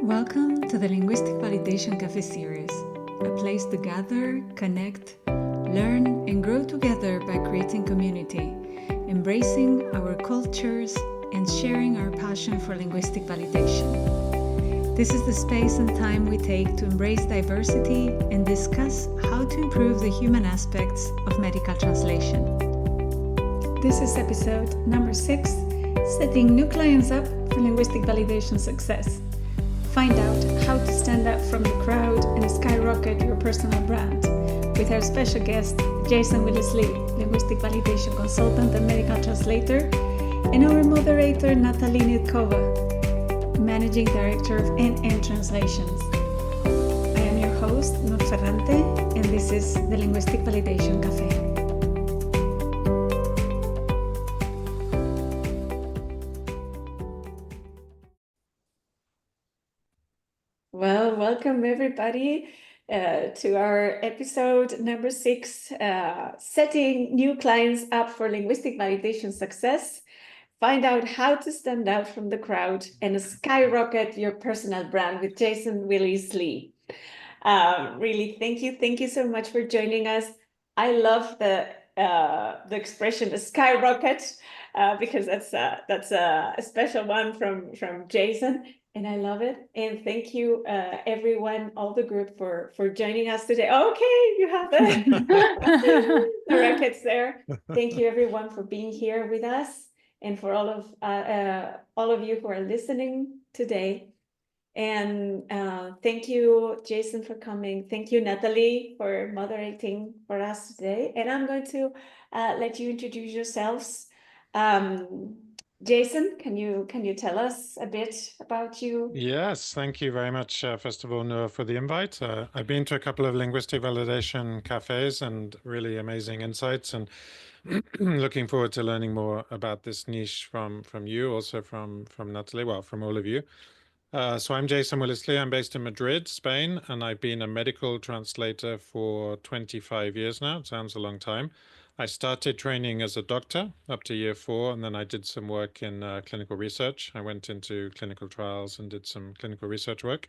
Welcome to the Linguistic Validation Café series, a place to gather, connect, learn, and grow together by creating community, embracing our cultures, and sharing our passion for linguistic validation. This is the space and time we take to embrace diversity and discuss how to improve the human aspects of medical translation. This is episode number 6, setting new clients up for linguistic validation success. Find out how to stand out from the crowd and skyrocket your personal brand with our special guest, Jason Willis-Lee, linguistic validation consultant and medical translator, and our moderator, Nataliya Nedkova, managing director of NN Translations. I am your host, Nur Ferrante, and this is the Linguistic Validation Café. Well, welcome everybody to our episode number 6, setting new clients up for linguistic validation success. Find out how to stand out from the crowd and skyrocket your personal brand with Jason Willis-Lee. Really, thank you so much for joining us. I love the expression skyrocket because that's a special one from Jason. And I love it. And thank you, everyone, all the group for joining us today. Okay, you have the rockets there. Thank you, everyone, for being here with us, and for all of you who are listening today. And thank you, Jason, for coming. Thank you, Nataliya, for moderating for us today. And I'm going to let you introduce yourselves. Jason, can you tell us a bit about you? Yes, thank you very much, first of all, Noor, for the invite. I've been to a couple of linguistic validation cafes and really amazing insights, and looking forward to learning more about this niche from you, also from Nataliya, well, from all of you. So I'm Jason Willis-Lee. I'm based in Madrid, Spain, and I've been a medical translator for 25 years now. It sounds a long time. I started training as a doctor up to year 4, and then I did some work in clinical research. I went into clinical trials and did some clinical research work.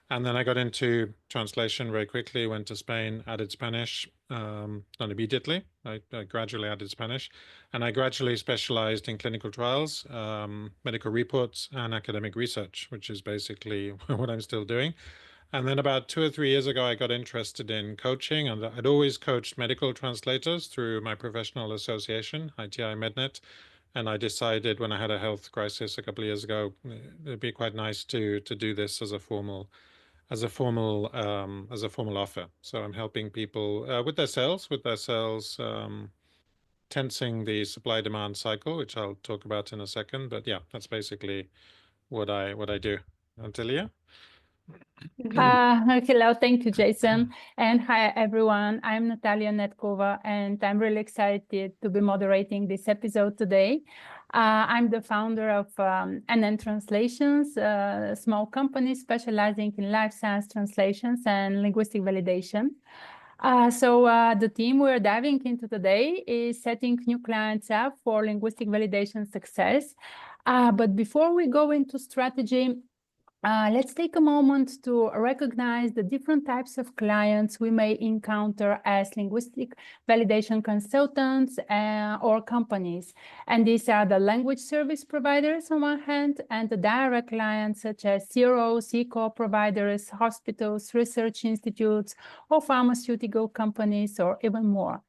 And then I got into translation very quickly, went to Spain, added Spanish, not immediately. I gradually added Spanish, and I gradually specialized in clinical trials, medical reports, and academic research, which is basically what I'm still doing. And then about 2 or 3 years ago, I got interested in coaching, and I'd always coached medical translators through my professional association, ITI Mednet. And I decided when I had a health crisis a couple of years ago, it'd be quite nice to do this as a formal offer. So I'm helping people with their sales, tensing the supply-demand cycle, which I'll talk about in a second. But yeah, that's basically what I do. Nataliya? Hello, thank you, Jason. And hi, everyone. I'm Nataliya Nedkova, and I'm really excited to be moderating this episode today. I'm the founder of NN Translations, a small company specializing in life science translations and linguistic validation. So the theme we're diving into today is setting new clients up for linguistic validation success. But before we go into strategy, let's take a moment to recognize the different types of clients we may encounter as linguistic validation consultants or companies. And these are the language service providers on one hand, and the direct clients such as CROs, eco providers, hospitals, research institutes, or pharmaceutical companies, or even more.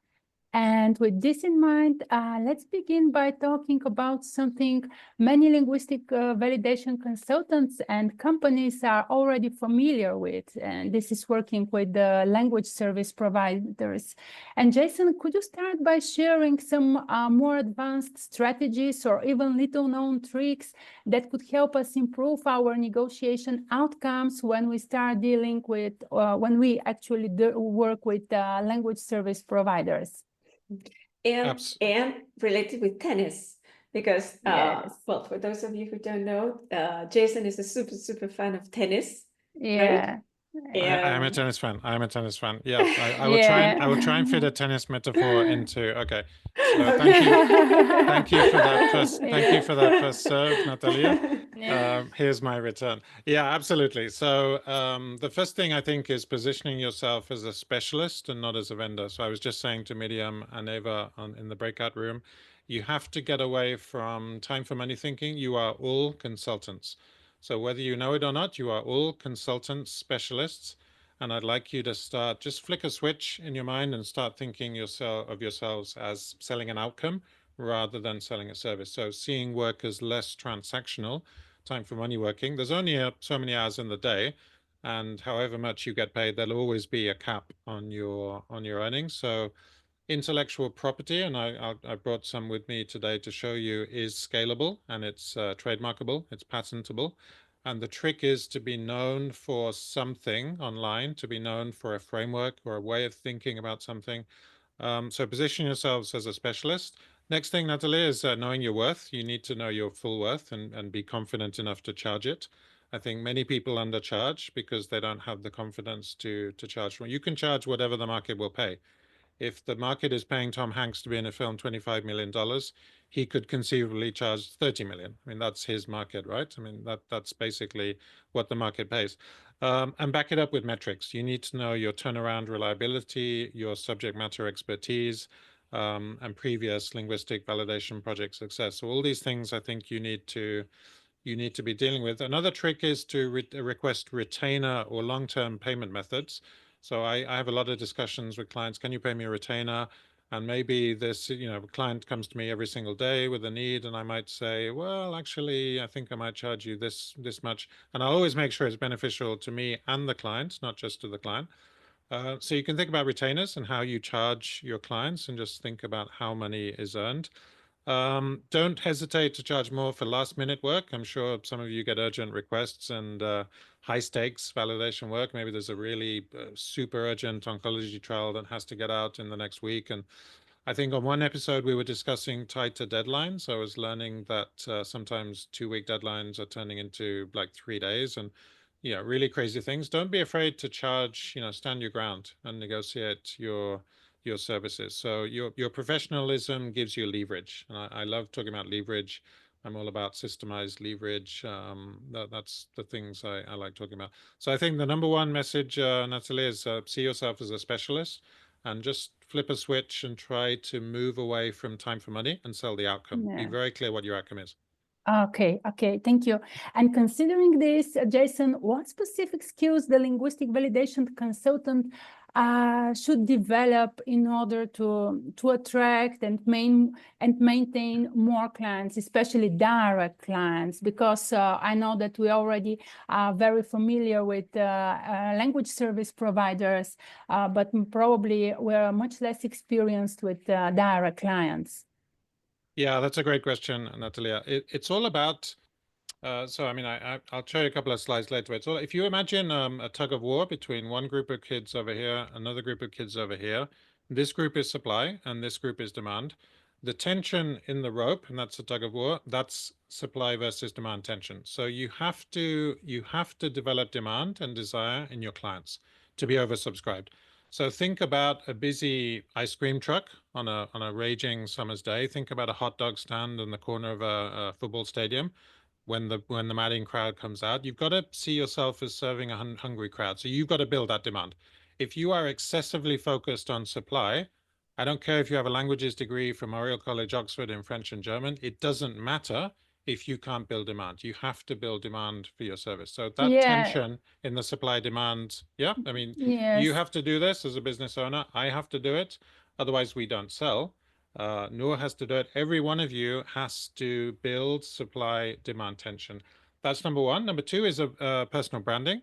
And with this in mind, let's begin by talking about something many linguistic validation consultants and companies are already familiar with, and this is working with the language service providers. And Jason, could you start by sharing some more advanced strategies or even little-known tricks that could help us improve our negotiation outcomes when we start dealing with, when we actually work with language service providers? And related with tennis, because Yes. well, for those of you who don't know, Jason is a super fan of tennis. Yeah. Right? I am a Yeah. tennis fan. I am a tennis fan. Yeah, I will try and Yeah. I will try and fit a tennis metaphor into. Okay, so Okay. thank you for that first. Thank you Yeah. for that first serve, Natalia. Yeah. Here's my return. Yeah, absolutely. So the first thing I think is positioning yourself as a specialist and not as a vendor. So I was just saying to Miriam and Eva in the breakout room, you have to get away from time for money thinking. You are all consultants. So whether you know it or not, you are all consultants, specialists. And I'd like you to start, just flick a switch in your mind and start thinking of yourselves as selling an outcome rather than selling a service. So seeing work as less transactional, time for money working. There's only so many hours in the day, and however much you get paid, there'll always be a cap on your earnings. So intellectual property, and I brought some with me today to show you, is scalable and it's trademarkable, it's patentable. And the trick is to be known for something online, to be known for a framework or a way of thinking about something. So position yourselves as a specialist. Next thing, Natalie, is knowing your worth. You need to know your full worth and be confident enough to charge it. I think many people undercharge because they don't have the confidence to charge. You can charge whatever the market will pay. If the market is paying Tom Hanks to be in a film $25 million, he could conceivably charge 30 million. I mean, that's his market, right? I mean, that's basically what the market pays. And back it up with metrics. You need to know your turnaround reliability, your subject matter expertise, and previous linguistic validation project success. So all these things I think you need to be dealing with. Another trick is to request retainer or long-term payment methods. So I have a lot of discussions with clients. Can you pay me a retainer? And maybe this, client comes to me every single day with a need, and I might say, well, actually, I think I might charge you this much. And I'll always make sure it's beneficial to me and the client, not just to the client. So you can think about retainers and how you charge your clients, and just think about how money is earned. Don't hesitate to charge more for last minute work. I'm sure some of you get urgent requests and high stakes validation work. Maybe there's a really super urgent oncology trial that has to get out in the next week. And I think on one episode we were discussing tighter deadlines. I was learning that sometimes 2-week deadlines are turning into like 3 days, and really crazy things. Don't be afraid to charge, stand your ground and negotiate your services. So your professionalism gives you leverage. And I love talking about leverage. I'm all about systemized leverage. That's the things I like talking about. So I think the number one message, Natalie, is see yourself as a specialist and just flip a switch and try to move away from time for money and sell the outcome. Be Yeah. very clear what your outcome is. Okay, thank you. And considering this, Jason, what specific skills the linguistic validation consultant should develop in order to attract and maintain more clients, especially direct clients? Because I know that we already are very familiar with language service providers, but probably we're much less experienced with direct clients. Yeah, that's a great question, Natalia. It's all about, so I mean, I'll show you a couple of slides later. It's all, if you imagine a tug of war between one group of kids over here, another group of kids over here. This group is supply and this group is demand. The tension in the rope, and that's a tug of war, that's supply versus demand tension. So you have to develop demand and desire in your clients to be oversubscribed. So think about a busy ice cream truck on a raging summer's day. Think about a hot dog stand in the corner of a football stadium. When the madding crowd comes out, you've got to see yourself as serving a hungry crowd. So you've got to build that demand. If you are excessively focused on supply, I don't care if you have a languages degree from Oriel College, Oxford in French and German, it doesn't matter if you can't build demand. You have to build demand for your service. So that tension in the supply demand, I mean, you have to do this as a business owner. I have to do it. Otherwise, we don't sell. Noor has to do it. Every one of you has to build supply demand tension. That's number one. Number two is personal branding.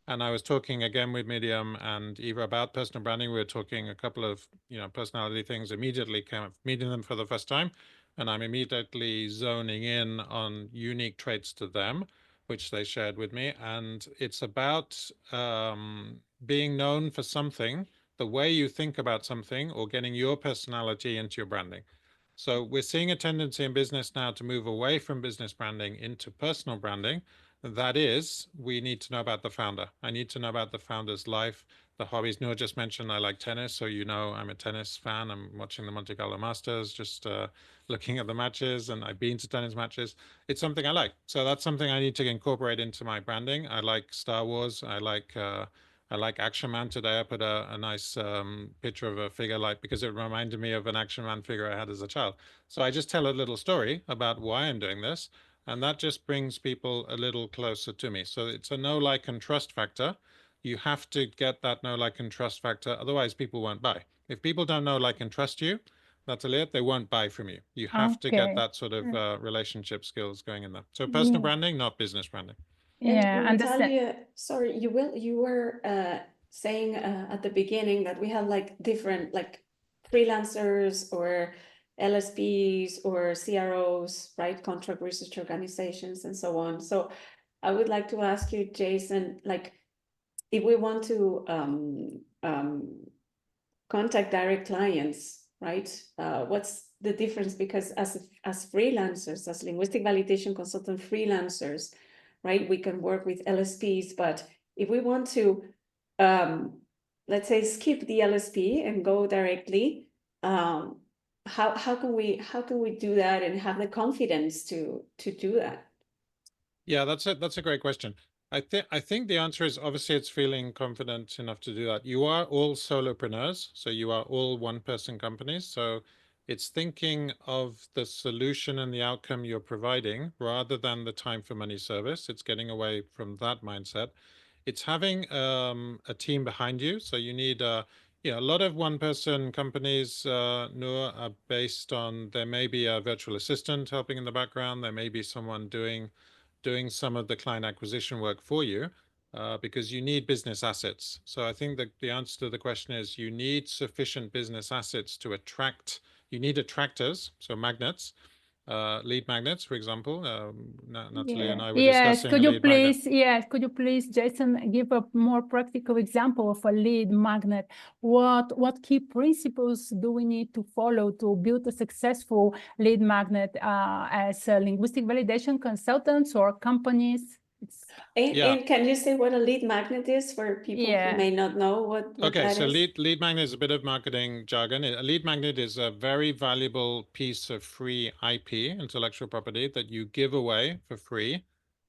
And I was talking again with Miriam and Eva about personal branding. We were talking a couple of personality things. Immediately came up meeting them for the first time, and I'm immediately zoning in on unique traits to them, which they shared with me. And it's about being known for something, the way you think about something, or getting your personality into your branding. So we're seeing a tendency in business now to move away from business branding into personal branding. That is, we need to know about the founder. I need to know about the founder's life, the hobbies. Noor just mentioned I like tennis, so you know I'm a tennis fan. I'm watching the Monte Carlo Masters, just looking at the matches, and I've been to tennis matches. It's something I like. So that's something I need to incorporate into my branding. I like Star Wars. I like Action Man. Today I put a nice picture of a figure like because it reminded me of an Action Man figure I had as a child. So I just tell a little story about why I'm doing this, and that just brings people a little closer to me. So it's a know, like, and trust factor. You have to get that know, like, and trust factor. Otherwise, people won't buy. If people don't know, like, and trust you, Natalia, they won't buy from you. You have to get Okay. that sort of relationship skills going in there. So personal Yeah. branding, not business branding. And Yeah, understand. Natalia, sorry, you were saying at the beginning that we have like different like freelancers or LSPs or CROs, right? Contract research organizations and so on. So I would like to ask you, Jason, like if we want to contact direct clients, right? What's the difference? Because as freelancers, as linguistic validation consultant freelancers, right, we can work with LSPs, but if we want to, let's say, skip the LSP and go directly, how can we do that and have the confidence to do that? Yeah, that's a great question. I think the answer is obviously it's feeling confident enough to do that. You are all solopreneurs, so you are all one-person companies. So it's thinking of the solution and the outcome you're providing rather than the time for money service. It's getting away from that mindset. It's having a team behind you. So you need a lot of one-person companies, Noor, are based on there may be a virtual assistant helping in the background. There may be someone doing some of the client acquisition work for you, because you need business assets. So I think that the answer to the question is you need sufficient business assets to attract, you need attractors, so magnets, lead magnets, for example. Natalie and I were discussing a lead magnet. Could you please, Jason, give a more practical example of a lead magnet? What key principles do we need to follow to build a successful lead magnet as linguistic validation consultants or companies? And can you say what a lead magnet is for people who may not know what Okay, that so is? lead magnet is a bit of marketing jargon. A lead magnet is a very valuable piece of free IP, intellectual property, that you give away for free.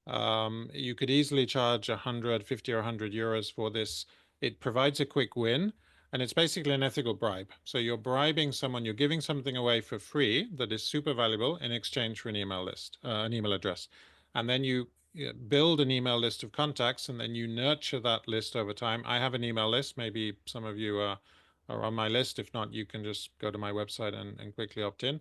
You could easily charge 150 or 100 euros for this. It provides a quick win, and it's basically an ethical bribe. So you're bribing someone, you're giving something away for free that is super valuable in exchange for an email list, an email address. And then you build an email list of contacts, and then you nurture that list over time. I have an email list. Maybe some of you are on my list. If not, you can just go to my website and quickly opt in.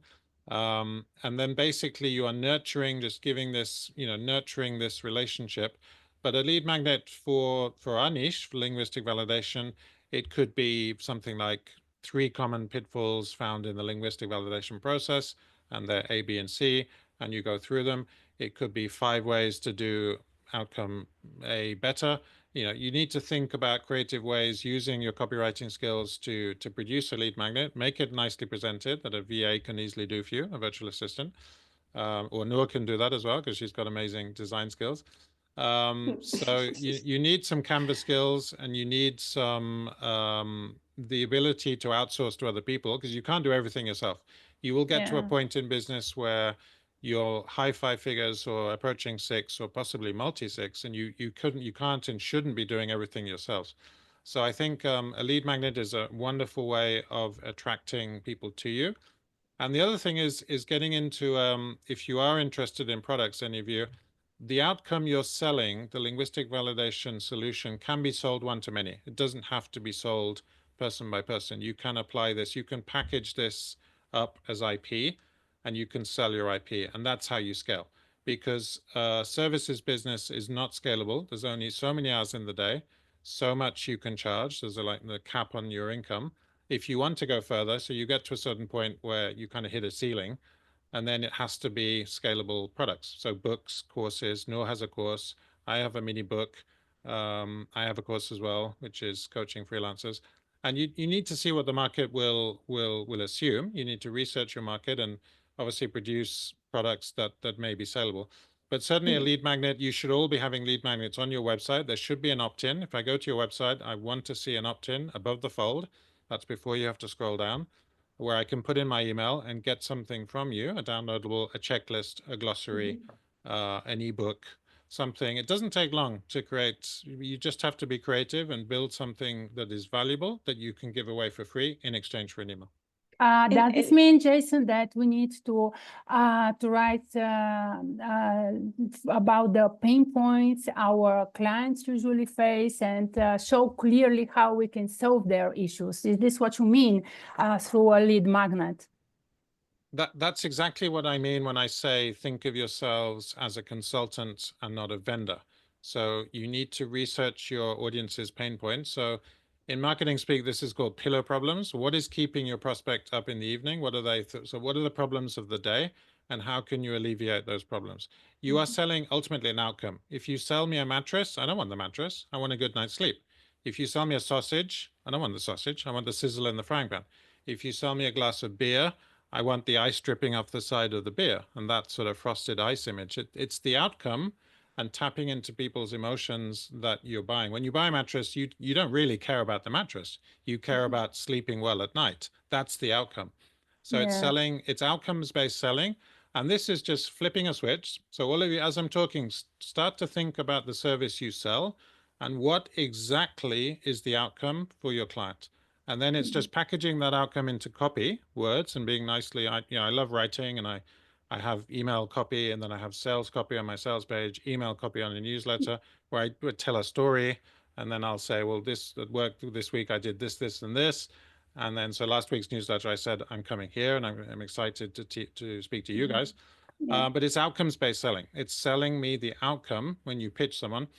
And then basically you are nurturing, just giving this, nurturing this relationship. But a lead magnet for our niche, for linguistic validation, it could be something like 3 common pitfalls found in the linguistic validation process, and they're A, B, and C, and you go through them. It could be 5 ways to do outcome A better. You need to think about creative ways using your copywriting skills to produce a lead magnet, make it nicely presented that a VA can easily do for you, a virtual assistant, or Noor can do that as well because she's got amazing design skills. So you need some Canvas skills, and you need some the ability to outsource to other people, because you can't do everything yourself. You will get to a point in business where you're high 5 figures or approaching 6 or possibly multi-6, and you can't and shouldn't be doing everything yourselves. So I think a lead magnet is a wonderful way of attracting people to you. And the other thing is getting into, if you are interested in products, any of you, the outcome you're selling, the linguistic validation solution, can be sold one-to-many. It doesn't have to be sold person by person. You can apply this, you can package this up as IP, and you can sell your IP, and that's how you scale. Because services business is not scalable. There's only so many hours in the day, so much you can charge. There's like the cap on your income. If you want to go further, so you get to a certain point where you kind of hit a ceiling, and then it has to be scalable products. So books, courses. Noor has a course. I have a mini book. I have a course as well, which is coaching freelancers. And you need to see what the market will assume. You need to research your market and obviously produce products that may be saleable. But certainly a lead magnet, you should all be having lead magnets on your website. There should be an opt-in. If I go to your website, I want to see an opt-in above the fold. That's before you have to scroll down, where I can put in my email and get something from you, a downloadable, a checklist, a glossary, an ebook, something. It doesn't take long to create. You just have to be creative and build something that is valuable that you can give away for free in exchange for an email. Does this mean, Jason, that we need to write about the pain points our clients usually face and show clearly how we can solve their issues? Is this what you mean through a lead magnet? That's exactly what I mean when I say think of yourselves as a consultant and not a vendor. So you need to research your audience's pain points. So in marketing speak, this is called pillar problems. What is keeping your prospect up in the evening? What are they? So what are the problems of the day? And how can you alleviate those problems? You are selling ultimately an outcome. If you sell me a mattress, I don't want the mattress. I want a good night's sleep. If you sell me a sausage, I don't want the sausage. I want the sizzle in the frying pan. If you sell me a glass of beer, I want the ice dripping off the side of the beer, and that sort of frosted ice image. It's the outcome and tapping into people's emotions that you're buying. When you buy a mattress, you don't really care about the mattress. You care about sleeping well at night. That's the outcome. So it's selling, it's outcomes-based selling. And this is just flipping a switch. So all of you, as I'm talking, start to think about the service you sell and what exactly is the outcome for your client. And then it's just packaging that outcome into copy, words, and being nicely, I love writing, and I have email copy, and then I have sales copy on my sales page, email copy on a newsletter, where I would tell a story, and then I'll say, well, this at work this week, I did this, this, and this. And then, so last week's newsletter, I said, I'm coming here, and I'm excited to speak to you guys. But it's outcomes-based selling. It's selling me the outcome when you pitch someone.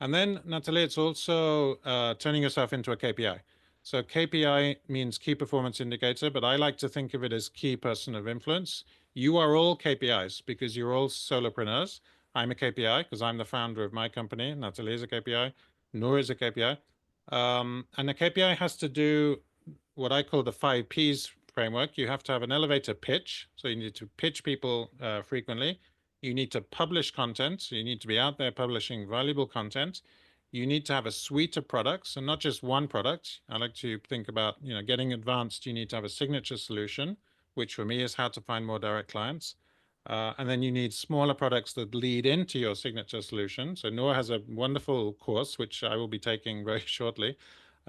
And then, Nataliya, it's also turning yourself into a KPI. So KPI means key performance indicator, but I like to think of it as key person of influence. You are all KPIs because you're all solopreneurs. I'm a KPI because I'm the founder of my company. Nataliya is a KPI. Noor is a KPI. And a KPI has to do what I call the 5 Ps framework. You have to have an elevator pitch. So you need to pitch people frequently. You need to publish content. So you need to be out there publishing valuable content. You need to have a suite of products and not just one product. I like to think about, getting advanced. You need to have a signature solution, which for me is how to find more direct clients. And then you need smaller products that lead into your signature solution. So Noor has a wonderful course, which I will be taking very shortly,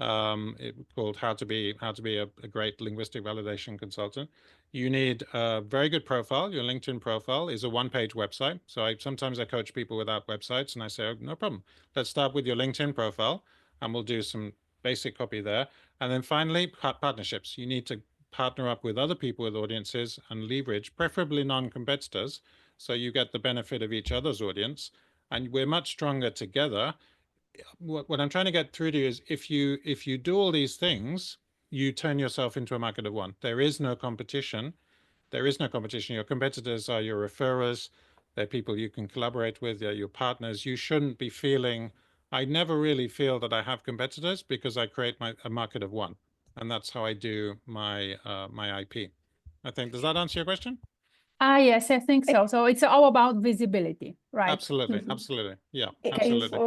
called How to Be a Great Linguistic Validation Consultant. You need a very good profile. Your LinkedIn profile is a one-page website. So sometimes I coach people without websites, and I say, oh, no problem. Let's start with your LinkedIn profile, and we'll do some basic copy there. And then finally, partnerships. You need to partner up with other people with audiences and leverage, preferably non-competitors, so you get the benefit of each other's audience. And we're much stronger together. What I'm trying to get through to you is if you do all these things, you turn yourself into a market of one. There is no competition. There is no competition. Your competitors are your referrers. They're people you can collaborate with. They're your partners. You shouldn't be feeling, I never really feel that I have competitors because I create a market of one. And that's how I do my IP. I think, does that answer your question? Yes, I think so. So it's all about visibility, right? Absolutely, absolutely. Yeah, Okay, absolutely.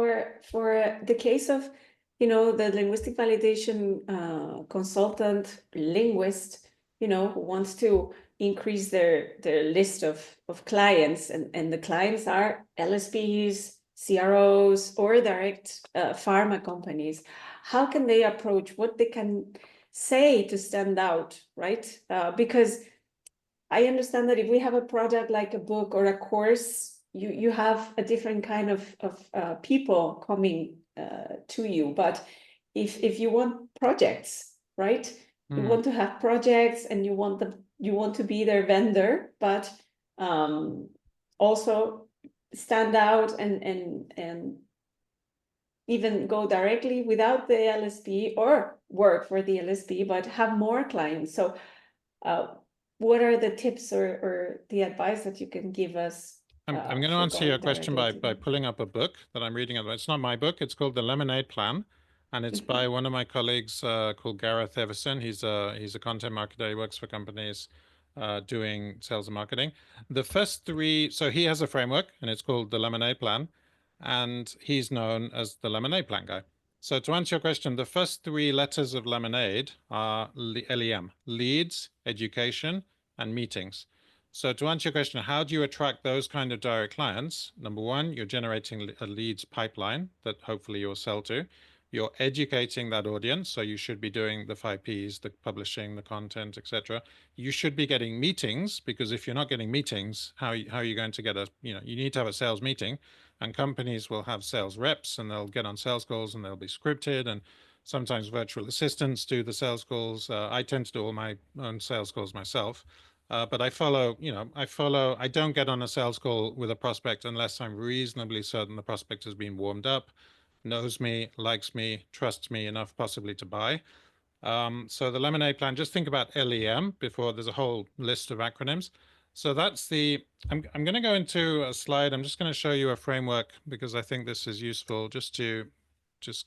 for the case of, the linguistic validation consultant, linguist, who wants to increase their list of clients, and the clients are LSPs, CROs, or direct pharma companies. How can they approach what they can say to stand out, right? Because I understand that if we have a product like a book or a course, you have a different kind of people coming to you. But if you want projects, right? You want to have projects, and you want to be their vendor, but also stand out and even go directly without the LSP or work for the LSP, but have more clients. So what are the tips or the advice that you can give us? I'm going to answer your question by pulling up a book that I'm reading. It's not my book. It's called The Lemonade Plan, and it's by one of my colleagues called Gareth Everson. He's a content marketer. He works for companies. doing sales and marketing. The first three, so he has a framework and it's called the Lemonade Plan, and he's known as the Lemonade Plan guy. So to answer your question, the first three letters of Lemonade are LEM, leads, education, and meetings. So to answer your question, how do you attract those kind of direct clients? Number one, you're generating a leads pipeline that hopefully you'll sell to. You're educating that audience, so you should be doing the 5 Ps, the publishing, the content, etc. You should be getting meetings, because if you're not getting meetings, how are you going to get you need to have a sales meeting, and companies will have sales reps and they'll get on sales calls and they'll be scripted, and sometimes virtual assistants do the sales calls. I tend to do all my own sales calls myself. But I don't get on a sales call with a prospect unless I'm reasonably certain the prospect has been warmed up, knows me, likes me, trusts me enough possibly to buy. So the Lemonade Plan, just think about LEM before, there's a whole list of acronyms. So that's I'm going to go into a slide. I'm just going to show you a framework because I think this is useful just to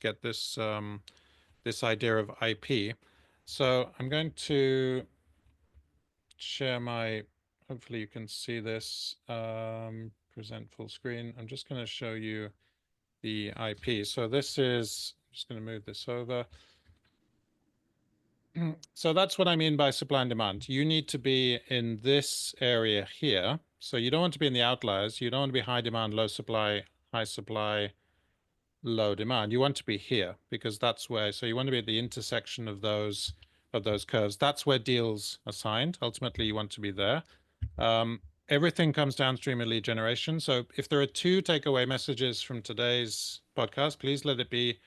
get this, this idea of IP. So I'm going to share hopefully you can see this, present full screen. I'm just going to show you the IP. So this is, I'm just going to move this over. So that's what I mean by supply and demand. You need to be in this area here. So you don't want to be in the outliers. You don't want to be high demand, low supply, high supply, low demand. You want to be here because that's where, so you want to be at the intersection of those curves. That's where deals are signed. Ultimately, you want to be there. Everything comes downstream of lead generation. So if there are 2 takeaway messages from today's podcast, please let it be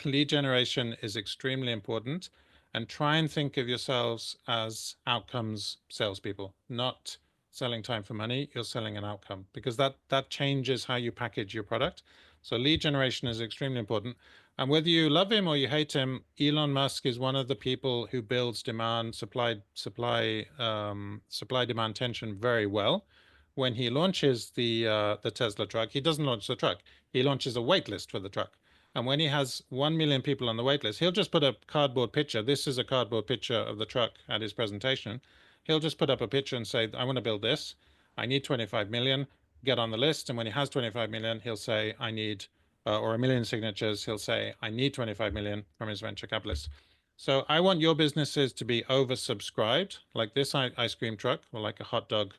lead generation is extremely important, and try and think of yourselves as outcomes salespeople, not selling time for money. You're selling an outcome, because that changes how you package your product. So lead generation is extremely important. And whether you love him or you hate him, Elon Musk is one of the people who builds demand, supply demand tension very well. When he launches the Tesla truck, he doesn't launch the truck. He launches a wait list for the truck. And when he has 1 million people on the wait list, he'll just put a cardboard picture. This is a cardboard picture of the truck at his presentation. He'll just put up a picture and say, I want to build this. I need 25 million. Get on the list. And when he has 25 million, he'll say, I need, or 1 million signatures, he'll say, I need 25 million from his venture capitalist. So I want your businesses to be oversubscribed, like this ice cream truck, or like a hot dog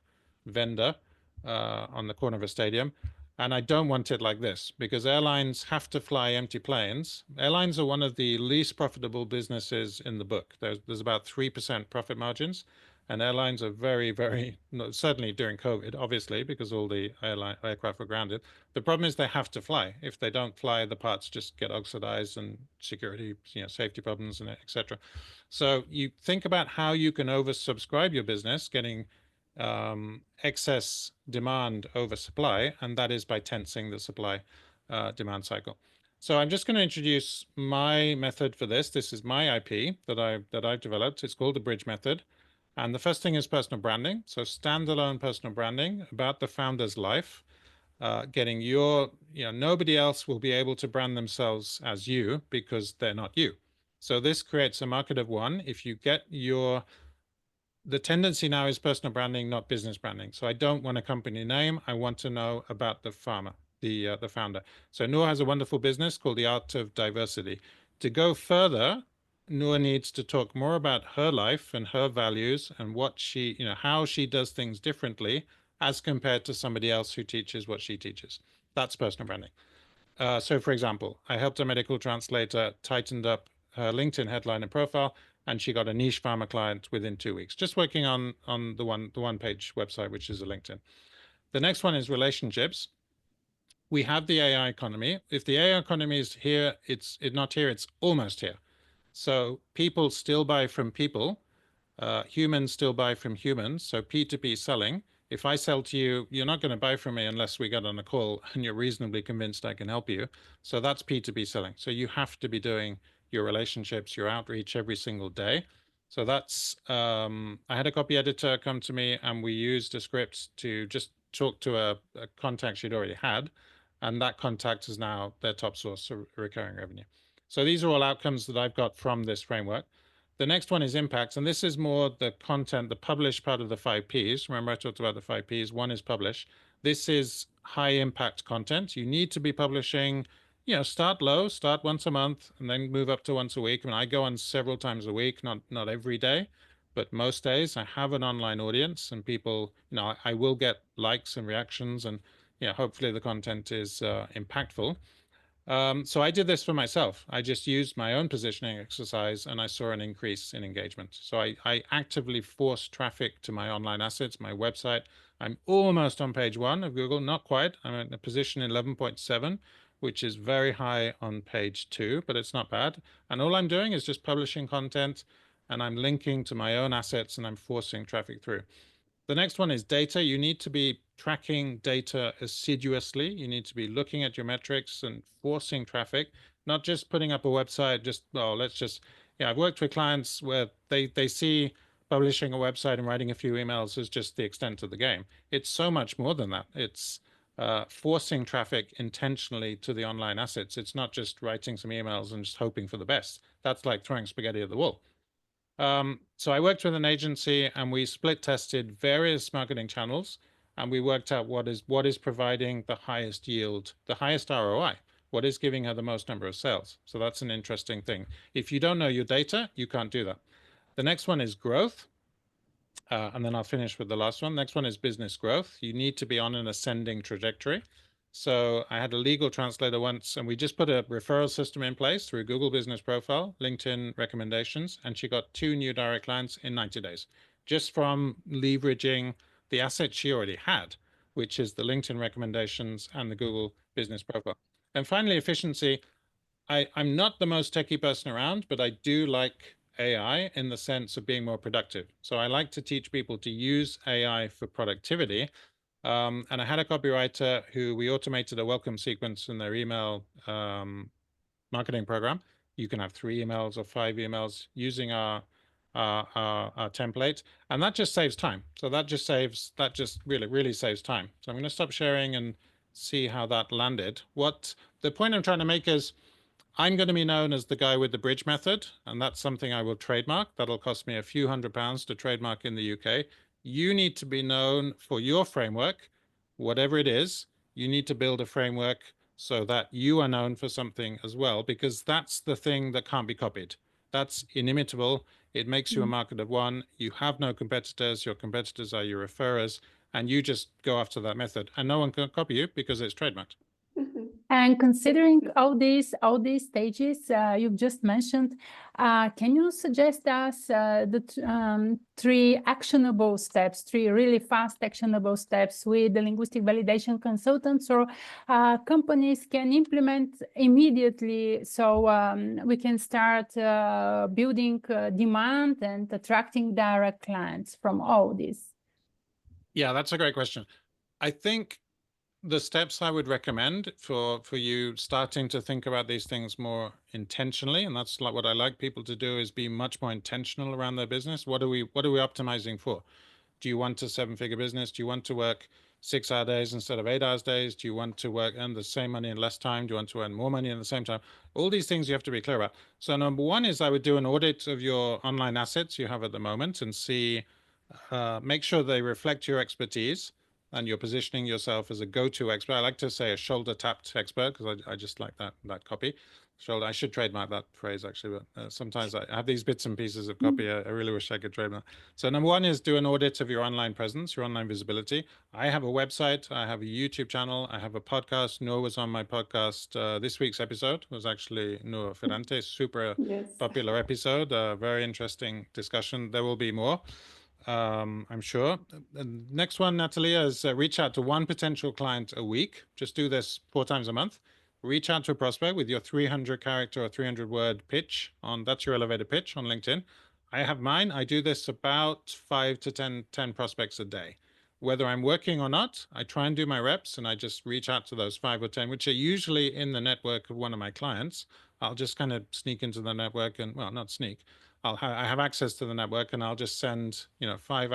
vendor on the corner of a stadium. And I don't want it like this, because airlines have to fly empty planes. Airlines are one of the least profitable businesses in the book. There's about 3% profit margins. And airlines are very, very, certainly during COVID, obviously, because all the aircraft were grounded. The problem is they have to fly. If they don't fly, the parts just get oxidized and security, safety problems, and etc. So you think about how you can oversubscribe your business, getting excess demand over supply, and that is by tensing the supply demand cycle. So I'm just going to introduce my method for this. This is my IP that I've developed. It's called the Bridge Method. And the first thing is personal branding. So standalone personal branding about the founder's life, getting nobody else will be able to brand themselves as you because they're not you. So this creates a market of one. If you get the tendency now is personal branding, not business branding. So I don't want a company name. I want to know about the farmer, the founder. So Noor has a wonderful business called The Art of Diversity. To go further, Noor needs to talk more about her life and her values and what she, how she does things differently as compared to somebody else who teaches what she teaches. That's personal branding. So for example, I helped a medical translator tightened up her LinkedIn headline and profile, and she got a niche pharma client within 2 weeks, just working on the one page website, which is a LinkedIn. The next one is relationships. We have the AI economy. If the AI economy is here, it's not here, it's almost here. So people still buy from people, humans still buy from humans. So P2P selling. If I sell to you, you're not going to buy from me unless we get on a call and you're reasonably convinced I can help you. So that's P2P selling. So you have to be doing your relationships, your outreach every single day. So that's, I had a copy editor come to me and we used a script to just talk to a contact she'd already had. And that contact is now their top source of recurring revenue. So these are all outcomes that I've got from this framework. The next one is impacts, and this is more the content, the published part of the 5Ps. Remember I talked about the 5Ps. One is publish. This is high impact content. You need to be publishing, start low, start once a month, and then move up to once a week. I mean, I go on several times a week, not every day, but most days. I have an online audience, and people, I will get likes and reactions, and hopefully the content is impactful. So I did this for myself. I just used my own positioning exercise, and I saw an increase in engagement. So I actively forced traffic to my online assets, my website. I'm almost on page 1 of Google, not quite. I'm at a position 11.7, which is very high on page 2, but it's not bad. And all I'm doing is just publishing content, and I'm linking to my own assets, and I'm forcing traffic through. The next one is data. You need to be tracking data assiduously. You need to be looking at your metrics and forcing traffic, not just putting up a website, I've worked with clients where they see publishing a website and writing a few emails as just the extent of the game. It's so much more than that. It's forcing traffic intentionally to the online assets. It's not just writing some emails and just hoping for the best. That's like throwing spaghetti at the wall. So I worked with an agency, and we split tested various marketing channels, and we worked out what is providing the highest yield, the highest ROI, what is giving her the most number of sales. So that's an interesting thing. If you don't know your data, you can't do that. The next one is growth. And then I'll finish with the last one. Next one is business growth. You need to be on an ascending trajectory. So I had a legal translator once, and we just put a referral system in place through Google Business Profile, LinkedIn recommendations, and she got 2 new direct clients in 90 days, just from leveraging the assets she already had, which is the LinkedIn recommendations and the Google Business Profile. And finally, efficiency. I'm not the most techie person around, but I do like AI in the sense of being more productive. So I like to teach people to use AI for productivity. And I had a copywriter who we automated a welcome sequence in their email marketing program. You can have 3 emails or 5 emails using our template, and that just saves time. So that just really saves time. So I'm going to stop sharing and see how that landed. What the point I'm trying to make is, I'm going to be known as the guy with the bridge method, and that's something I will trademark. That'll cost me a few £100s to trademark in the UK. You need to be known for your framework, whatever it is. You need to build a framework so that you are known for something as well, because that's the thing that can't be copied. That's inimitable. It makes you a market of one. You have no competitors. Your competitors are your referrers, and you just go after that method, and no one can copy you because it's trademarked. And considering all these stages you've just mentioned, can you suggest us the 3 actionable steps, 3 really fast actionable steps with the linguistic validation consultants or companies can implement immediately, so we can start building demand and attracting direct clients from all this? Yeah, that's a great question. I think the steps I would recommend for you starting to think about these things more intentionally, and that's like what I like people to do, is be much more intentional around their business. What are we optimizing for? Do you want a 7-figure business? Do you want to work 6-hour days instead of 8-hour days? Do you want to earn the same money in less time? Do you want to earn more money in the same time? All these things you have to be clear about. So number 1 is I would do an audit of your online assets you have at the moment and see, make sure they reflect your expertise, and you're positioning yourself as a go-to expert. I like to say a shoulder-tapped expert, because I just like that copy. Shoulder. I should trademark that phrase, actually, but sometimes I have these bits and pieces of copy. I really wish I could trademark. So number 1 is do an audit of your online presence, your online visibility. I have a website. I have a YouTube channel. I have a podcast. Noor was on my podcast. This week's episode was actually Noor Ferrante, super popular episode. Very interesting discussion. There will be more. I'm sure. The next one, Nataliya, is reach out to 1 potential client a week. Just do this 4 times a month. Reach out to a prospect with your 300 character or 300 word pitch that's your elevator pitch on LinkedIn. I have mine. I do this about 5 to 10 prospects a day. Whether I'm working or not, I try and do my reps, and I just reach out to those 5 or 10, which are usually in the network of one of my clients. I'll just kind of sneak into the network and, well, not sneak. I have access to the network, and I'll just send 5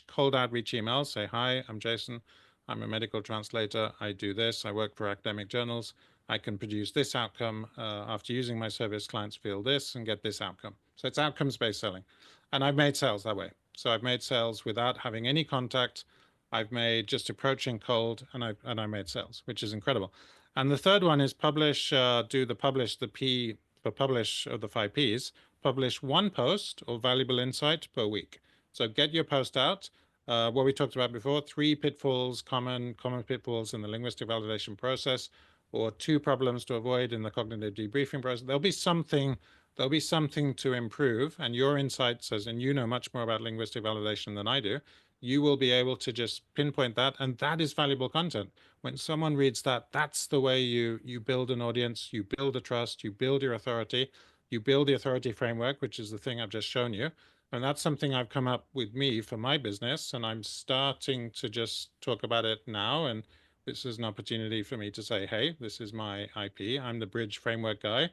cold outreach emails. Say, hi, I'm Jason. I'm a medical translator. I do this. I work for academic journals. I can produce this outcome. After using my service, clients feel this and get this outcome. So it's outcomes-based selling. And I've made sales that way. So I've made sales without having any contact. I've made just approaching cold, and I made sales, which is incredible. And the third one is publish, the P for publish of the 5 Ps, publish one post or valuable insight per week. So get your post out. What we talked about before, 3 pitfalls, common pitfalls in the linguistic validation process, or 2 problems to avoid in the cognitive debriefing process. There'll be something to improve, and your insights, and you know much more about linguistic validation than I do, you will be able to just pinpoint that, and that is valuable content. When someone reads that, that's the way you build an audience, you build a trust, you build your authority, you build the authority framework, which is the thing I've just shown you. And that's something I've come up with me for my business, and I'm starting to just talk about it now. And this is an opportunity for me to say, hey, this is my IP. I'm the bridge framework guy.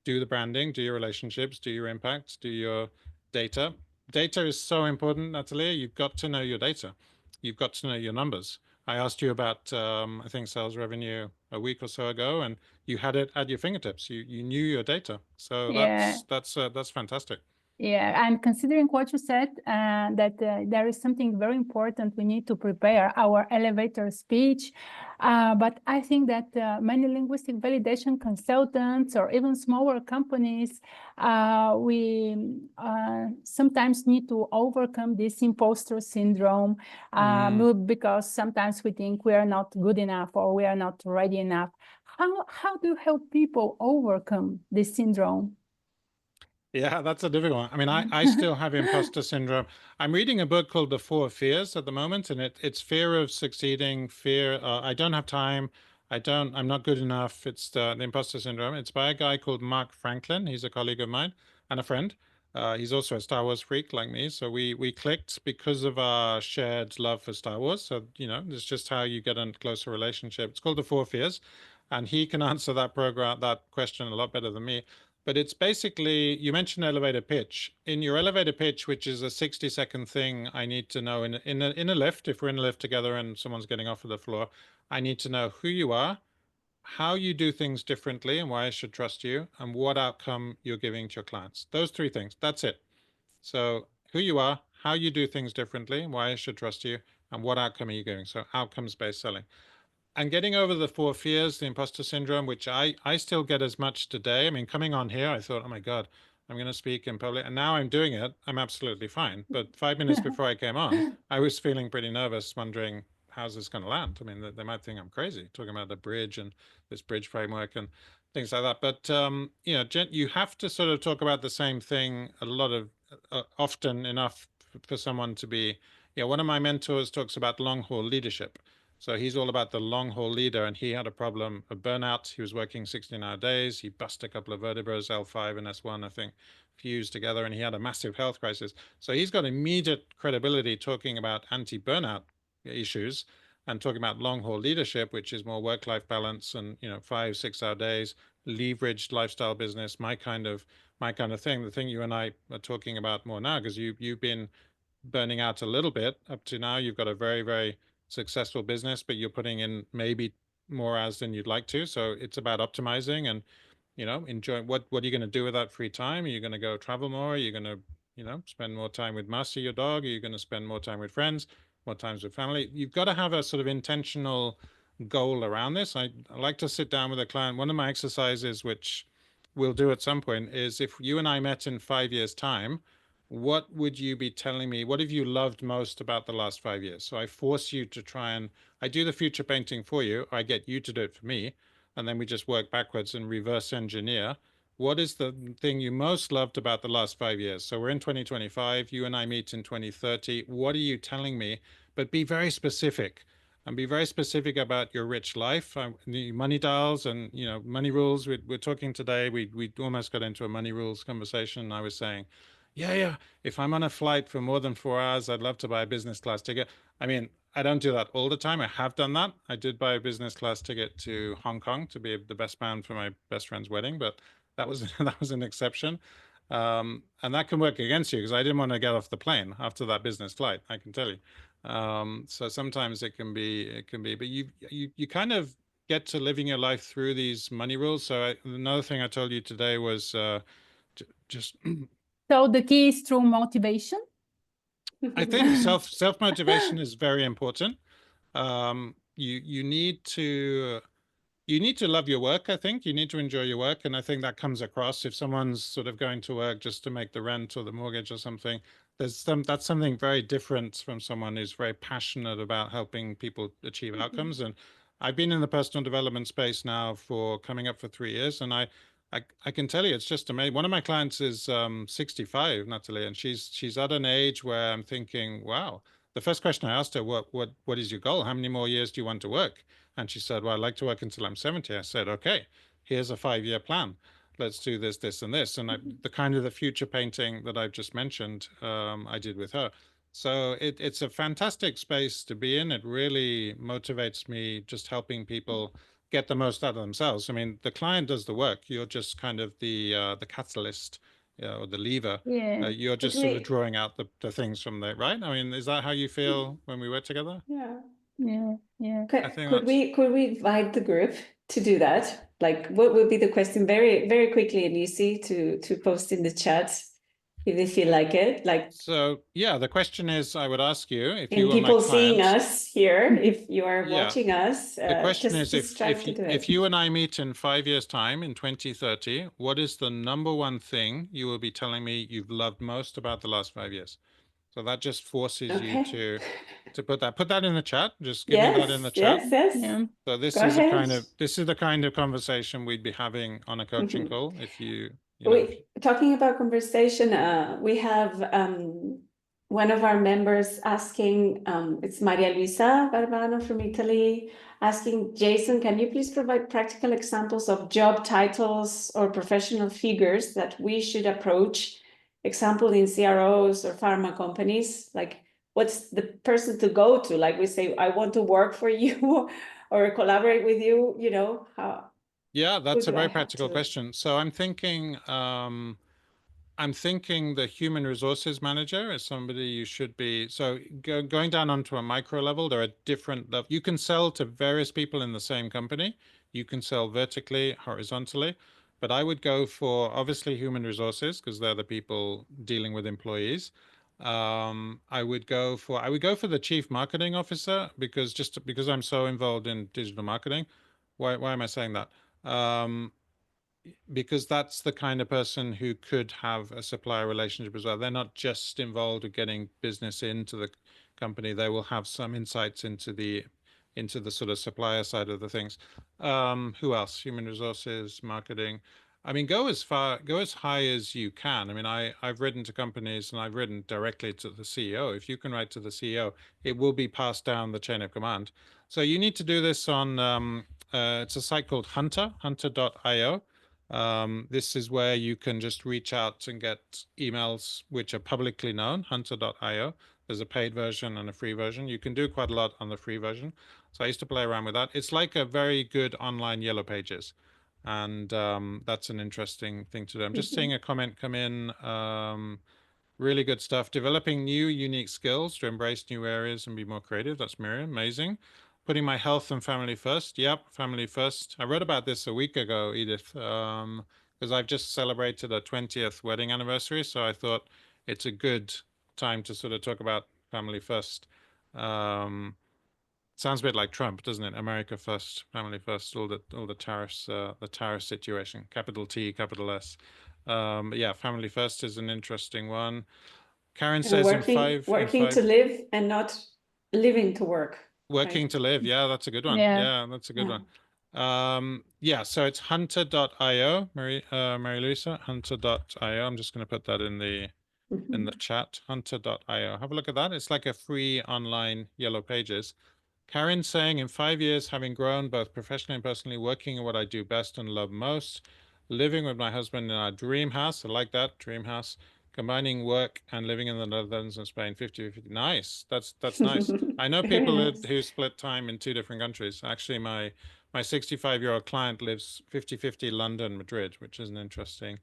Do the branding, do your relationships, do your impact, do your data. Data is so important, Nataliya. You've got to know your data. You've got to know your numbers. I asked you about, I think, sales revenue a week or so ago, and you had it at your fingertips. You knew your data. So Yeah. that's fantastic. Yeah, and considering what you said, that there is something very important, we need to prepare our elevator speech. But I think that many linguistic validation consultants or even smaller companies, we sometimes need to overcome this imposter syndrome because sometimes we think we are not good enough or we are not ready enough. How do you help people overcome this syndrome? Yeah, that's a difficult one. I mean, I still have imposter syndrome. I'm reading a book called The 4 Fears at the moment, and it's fear of succeeding, fear, I don't have time, I'm not good enough. It's the imposter syndrome. It's by a guy called Mark Franklin. He's a colleague of mine and a friend. He's also a Star Wars freak like me. So we clicked because of our shared love for Star Wars. So, you know, it's just how you get a closer relationship. It's called The 4 Fears, and he can answer that question a lot better than me. But it's basically, you mentioned elevator pitch. In your elevator pitch, which is a 60-second thing, I need to know in a lift, if we're in a lift together and someone's getting off of the floor, I need to know who you are, how you do things differently and why I should trust you, and what outcome you're giving to your clients. Those 3 things, that's it. So who you are, how you do things differently, why I should trust you, and what outcome are you giving? So outcomes-based selling. And getting over the 4 fears, the imposter syndrome, which I still get as much today. I mean, coming on here, I thought, oh my God, I'm going to speak in public. And now I'm doing it. I'm absolutely fine. But 5 minutes before I came on, I was feeling pretty nervous, wondering, how's this going to land? I mean, they might think I'm crazy, talking about the bridge and this bridge framework and things like that. But, you know, you have to sort of talk about the same thing a lot of, often enough for someone to be, you know, one of my mentors talks about long haul leadership. So he's all about the long haul leader, and he had a problem of burnout. He was working 16-hour days. He busted a couple of vertebrae, L5 and S1, I think, fused together, and he had a massive health crisis. So he's got immediate credibility talking about anti-burnout issues and talking about long haul leadership, which is more work-life balance and, you know, 5-6 hour days, leveraged lifestyle business, my kind of thing. The thing you and I are talking about more now, because you've been burning out a little bit up to now. You've got a very, very successful business, but you're putting in maybe more hours than you'd like to. So it's about optimizing and, you know, enjoying. What are you going to do with that free time? Are you going to go travel more? Are you going to, you know, spend more time with Marcy, your dog? Are you going to spend more time with friends, more times with family? You've got to have a sort of intentional goal around this. I like to sit down with a client. One of my exercises, which we'll do at some point, is if you and I met in 5 years' time, what would you be telling me? What have you loved most about the last 5 years? So I force you to try and, I do the future painting for you. I get you to do it for me. And then we just work backwards and reverse engineer. What is the thing you most loved about the last 5 years? So we're in 2025, you and I meet in 2030. What are you telling me? But be very specific, and be very specific about your rich life. Money dials and, you know, money rules. We're talking today. We almost got into a money rules conversation. I was saying, yeah, if I'm on a flight for more than 4 hours, I'd love to buy a business class ticket. I mean, I don't do that all the time. I have done that. I did buy a business class ticket to Hong Kong to be the best man for my best friend's wedding, but that was that was an exception. And that can work against you, because I didn't want to get off the plane after that business flight, I can tell you. So sometimes it can be, but you kind of get to living your life through these money rules. So another thing I told you today was just So the key is through motivation. I think self-motivation is very important. You need to love your work. I think you need to enjoy your work, and I think that comes across. If someone's sort of going to work just to make the rent or the mortgage or something, that's something very different from someone who's very passionate about helping people achieve outcomes. And I've been in the personal development space now for coming up for 3 years, and I can tell you it's just amazing. One of my clients is 65, Natalie, and she's at an age where I'm thinking, wow. The first question I asked her, what is your goal? How many more years do you want to work? And she said, well, I'd like to work until I'm 70. I said, okay, here's a 5-year plan. Let's do this, this, and this. And the kind of the future painting that I've just mentioned, I did with her. So it's a fantastic space to be in. It really motivates me, just helping people get the most out of themselves. I mean, the client does the work. You're just kind of the catalyst, or the lever. Yeah. You're just sort of drawing out the things from there, right? I mean, is that how you feel when we work together? Yeah. Yeah. Could we invite the group to do that? Like, what would be the question? Very, very quickly and easy to post in the chat if they feel like it. Like, so yeah, the question is, I would ask you if and you were my people seeing client. us here, if you are Yeah. watching us, The question just is, strive to do it. if you and I meet in 5 years' time, in 2030, what is the number one thing you will be telling me you've loved most about the last 5 years? So that just forces you to put that in the chat. Just give me that in the chat. Yes. Yeah. So this Go is ahead. the kind of conversation we'd be having on a coaching call. If you know. Talking about conversation, we have one of our members asking, it's Maria Luisa Barbano from Italy, asking, Jason, can you please provide practical examples of job titles or professional figures that we should approach? Example in CROs or pharma companies, like what's the person to go to? Like we say, I want to work for you or collaborate with you, you know, how? Yeah, that's a very practical question. So I'm thinking the human resources manager is somebody you should be. So going down onto a micro level, there are different levels. You can sell to various people in the same company. You can sell vertically, horizontally, but I would go for obviously human resources because they're the people dealing with employees. I would go for the chief marketing officer because I'm so involved in digital marketing. Why am I saying that? Because that's the kind of person who could have a supplier relationship as well. They're not just involved with getting business into the company. They will have some insights into the sort of supplier side of the things. Who else? Human resources, marketing. I mean, go as high as you can. I mean, I've written to companies and I've written directly to the CEO. If you can write to the CEO, it will be passed down the chain of command. So you need to do this on, it's a site called hunter.io. This is where you can just reach out and get emails which are publicly known, hunter.io. There's a paid version and a free version. You can do quite a lot on the free version. So I used to play around with that. It's like a very good online Yellow Pages. And that's an interesting thing to do. I'm just seeing a comment come in. Really good stuff. Developing new, unique skills to embrace new areas and be more creative. That's Miriam. Amazing. Putting my health and family first. Yep, family first. I wrote about this a week ago, Edith, because I've just celebrated a 20th wedding anniversary. So I thought it's a good time to sort of talk about family first. Sounds a bit like Trump, doesn't it? America first, family first. All the tariffs, the tariff situation. Capital T, capital S. Yeah, family first is an interesting one. Karen says working to live and not living to work. Working to live. Yeah, that's a good one. Yeah, that's a good one. Yeah, so it's hunter.io, Mary Luisa, hunter.io. I'm just going to put that in the chat, hunter.io. Have a look at that. It's like a free online Yellow Pages. Karen's saying, in 5 years, having grown both professionally and personally, working in what I do best and love most, living with my husband in our dream house. I like that, dream house. Combining work and living in the Netherlands and Spain, 50-50. Nice. That's nice. I know people who split time in 2 different countries. Actually, my 65-year-old client lives 50-50 London, Madrid, which is an interesting.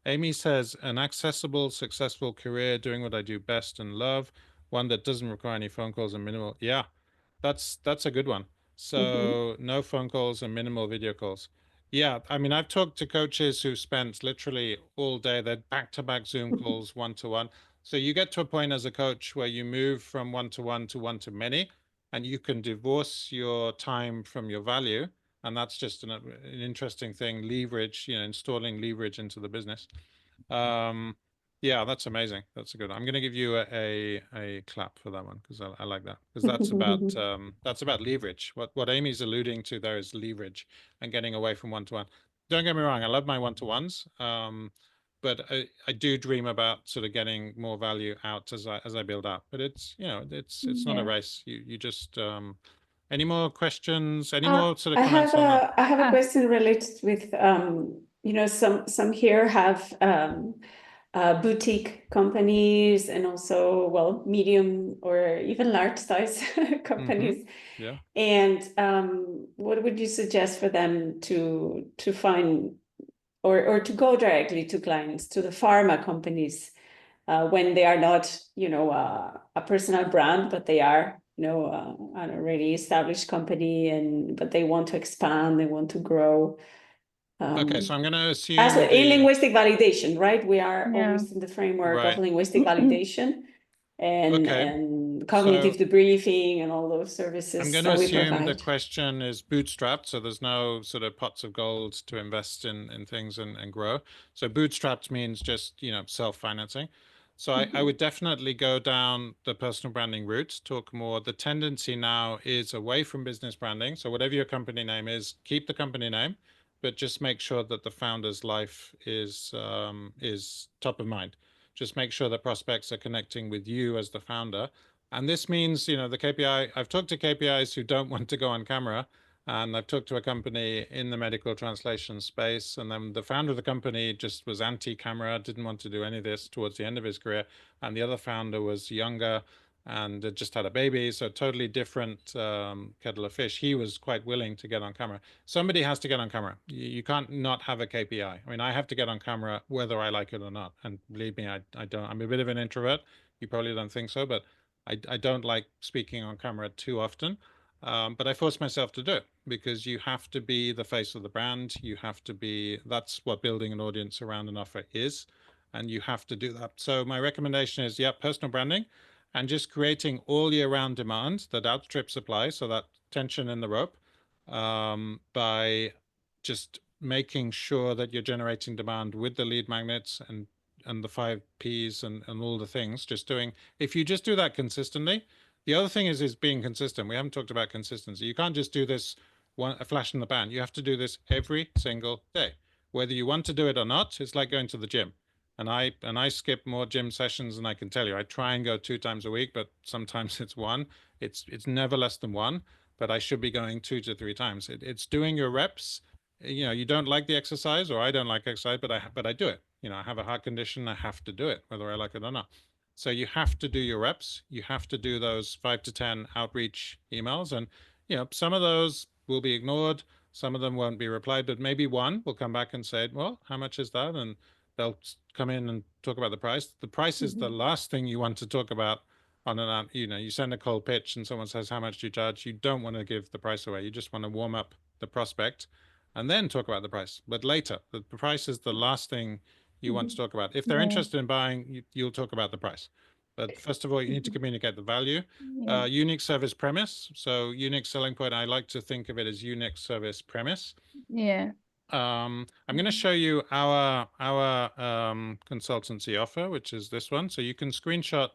Amy says, an accessible, successful career, doing what I do best and love, one that doesn't require any phone calls and minimal. Yeah, that's a good one. So no phone calls and minimal video calls. Yeah, I mean, I've talked to coaches who spent literally all day, they're back-to-back Zoom calls, one-to-one. So you get to a point as a coach where you move from one-to-one to one-to-many, and you can divorce your time from your value. And that's just an interesting thing, leverage, installing leverage into the business. Yeah, that's amazing. That's a good one. I'm going to give you a clap for that one because I like that, because that's about leverage. What Amy's alluding to there is leverage and getting away from one-to-one. Don't get me wrong, I love my one-to-ones, but I do dream about sort of getting more value out as I build up. But it's it's not a race. You just any more questions? Any more sort of comments on that? I have a question related with some here have boutique companies and also, well, medium or even large size companies. Yeah. And what would you suggest for them to find or to go directly to clients, to the pharma companies, when they are not, a personal brand, but they are, an already established company, but they want to expand, they want to grow. Okay, so I'm going to assume in linguistic validation, right? We are always in the framework Right. of linguistic validation and cognitive debriefing and all those services. I'm going to assume the question is bootstrapped, so there's no sort of pots of gold to invest in things and grow. So bootstrapped means just, self-financing. So I would definitely go down the personal branding route, talk more. The tendency now is away from business branding. So whatever your company name is, keep the company name, but just make sure that the founder's life is top of mind. Just make sure that prospects are connecting with you as the founder. And this means, the KPI, I've talked to KPIs who don't want to go on camera, and I've talked to a company in the medical translation space, and then the founder of the company just was anti-camera, didn't want to do any of this towards the end of his career. And the other founder was younger and just had a baby, so totally different kettle of fish. He was quite willing to get on camera. Somebody has to get on camera. You can't not have a KPI. I mean, I have to get on camera whether I like it or not. And believe me, I don't. I'm a bit of an introvert. You probably don't think so, but I don't like speaking on camera too often, but I force myself to do it because you have to be the face of the brand. You have to be, that's what building an audience around an offer is, and you have to do that. So my recommendation is, personal branding and just creating all year round demand that outstrips supply, so that tension in the rope, by just making sure that you're generating demand with the lead magnets and the 5 Ps and all the things, just doing, if you just do that consistently. The other thing is being consistent. We haven't talked about consistency. You can't just do this a flash in the pan. You have to do this every single day, whether you want to do it or not. It's like going to the gym. And I skip more gym sessions than I can tell you. I try and go 2 times a week, but sometimes it's 1. It's never less than 1, but I should be going 2 to 3 times. It's doing your reps. You don't like the exercise, or I don't like exercise, but I do it. I have a heart condition. I have to do it, whether I like it or not. So you have to do your reps. You have to do those 5 to 10 outreach emails, and some of those will be ignored. Some of them won't be replied, but maybe one will come back and say, well, how much is that? And they'll come in and talk about the price. The price is the last thing you want to talk about on an, you send a cold pitch and someone says, how much do you charge? You don't want to give the price away. You just want to warm up the prospect and then talk about the price. But later, the price is the last thing you want to talk about. If they're interested in buying, you'll talk about the price. But first of all, you need to communicate the value. Unique service premise. So unique selling point, I like to think of it as unique service premise. I'm going to show you our consultancy offer, which is this one. So you can screenshot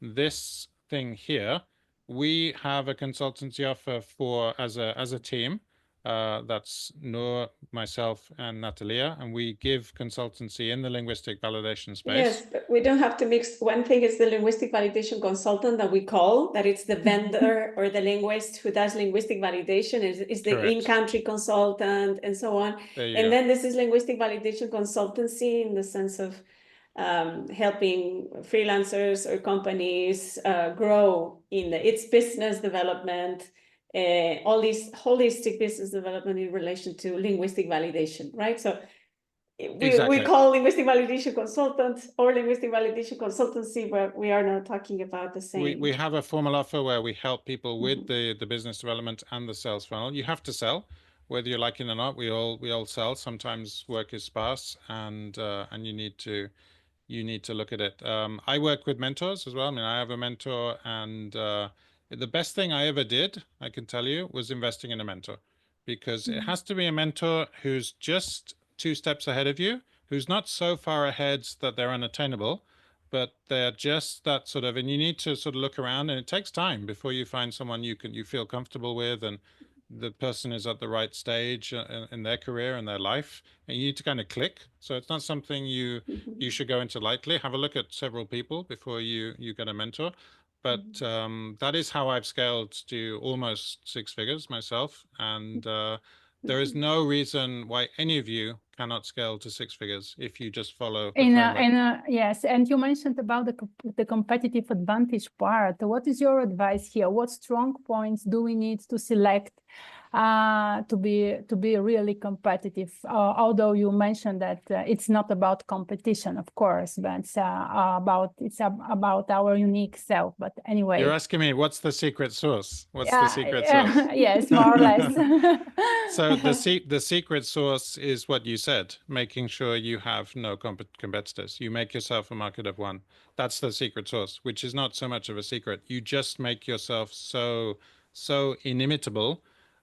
this thing here. We have a consultancy offer for as a team. That's Noor, myself, and Nataliya, and we give consultancy in the linguistic validation space. Yes, but we don't have to mix. One thing is the linguistic validation consultant that we call, that it's the vendor or the linguist who does linguistic validation, is the in-country consultant and so on. And then this is linguistic validation consultancy in the sense of helping freelancers or companies grow in its business development, all these holistic business development in relation to linguistic validation, right? So we call linguistic validation consultant or linguistic validation consultancy, but we are not talking about the same. We have a formal offer where we help people with the business development and the sales funnel. You have to sell. whether you like it or not. We all sell. Sometimes work is sparse, and you need to look at it. I work with mentors as well. I mean, I have a mentor, and the best thing I ever did, I can tell you, was investing in a mentor, because it has to be a mentor who's just 2 steps ahead of you, who's not so far ahead that they're unattainable, but they're just that sort of, and you need to sort of look around, and it takes time before you find someone you feel comfortable with, and the person is at the right stage in their career and their life, and you need to kind of click. So it's not something you should go into lightly. Have a look at several people before you get a mentor. But that is how I've scaled to almost 6 figures myself, and there is no reason why any of you cannot scale to 6 figures if you just follow the framework. Yes, and you mentioned about the competitive advantage part. What is your advice here? What strong points do we need to select to be really competitive? Although you mentioned that it's not about competition, of course, but it's about our unique self. But anyway, you're asking me what's the secret sauce? What's the secret sauce? Yes, more or less. So the secret sauce is what you said, making sure you have no competitors. You make yourself a market of one. That's the secret sauce, which is not so much of a secret. You just make yourself so inimitable.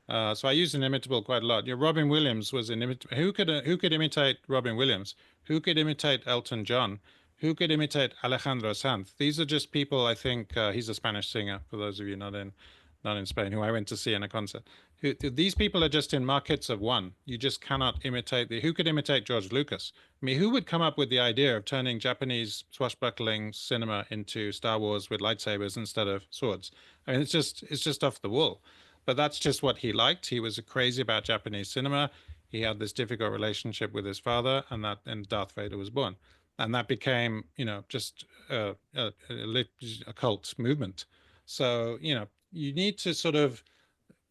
So I use inimitable quite a lot. Robin Williams was inimitable. Who could imitate Robin Williams? Who could imitate Elton John? Who could imitate Alejandro Sanz? These are just people. I think he's a Spanish singer, for those of you not in Spain, who I went to see in a concert. These people are just in markets of one. You just cannot imitate who could imitate George Lucas? I mean, who would come up with the idea of turning Japanese swashbuckling cinema into Star Wars with lightsabers instead of swords? I mean, it's just off the wall. But that's just what he liked. He was crazy about Japanese cinema. He had this difficult relationship with his father, and Darth Vader was born. And that became, just a cult movement. So, you need to sort of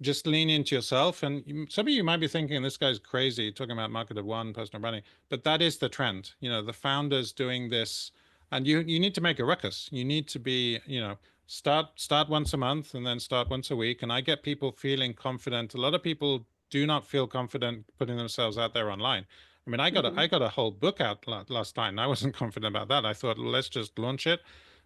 just lean into yourself. And some of you might be thinking, this guy's crazy, talking about market of one, personal branding. But that is the trend. The founders doing this. And you need to make a ruckus. You need to be, start once a month and then start once a week. And I get people feeling confident. A lot of people do not feel confident putting themselves out there online. I mean, I got a whole book out last night, and I wasn't confident about that. I thought, well, let's just launch it,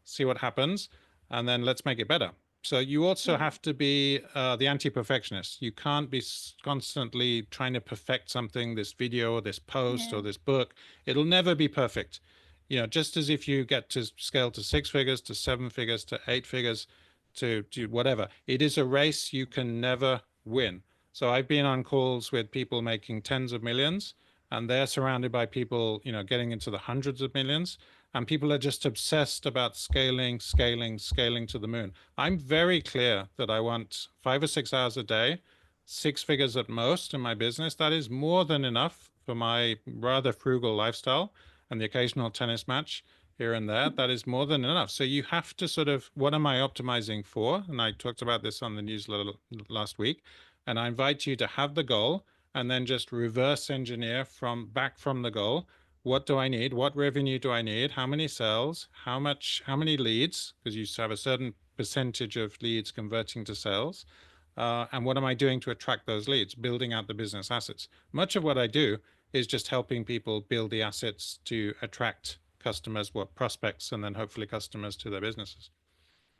see what happens, and then let's make it better. So you also have to be the anti-perfectionist. You can't be constantly trying to perfect something, this video or this post or this book. It'll never be perfect. Just as if you get to scale to 6 figures, to 7 figures, to 8 figures, to whatever, it is a race you can never win. So I've been on calls with people making tens of millions, and they're surrounded by people, getting into the hundreds of millions, and people are just obsessed about scaling to the moon. I'm very clear that I want 5 or 6 hours a day, 6 figures at most in my business. That is more than enough for my rather frugal lifestyle and the occasional tennis match here and there. That is more than enough. So you have to sort of, what am I optimizing for? And I talked about this on the newsletter last week. And I invite you to have the goal and then just reverse engineer back from the goal. What do I need? What revenue do I need? How many sales? How many leads? Because you have a certain percentage of leads converting to sales. And what am I doing to attract those leads? Building out the business assets. Much of what I do is just helping people build the assets to attract customers, prospects, and then hopefully customers to their businesses.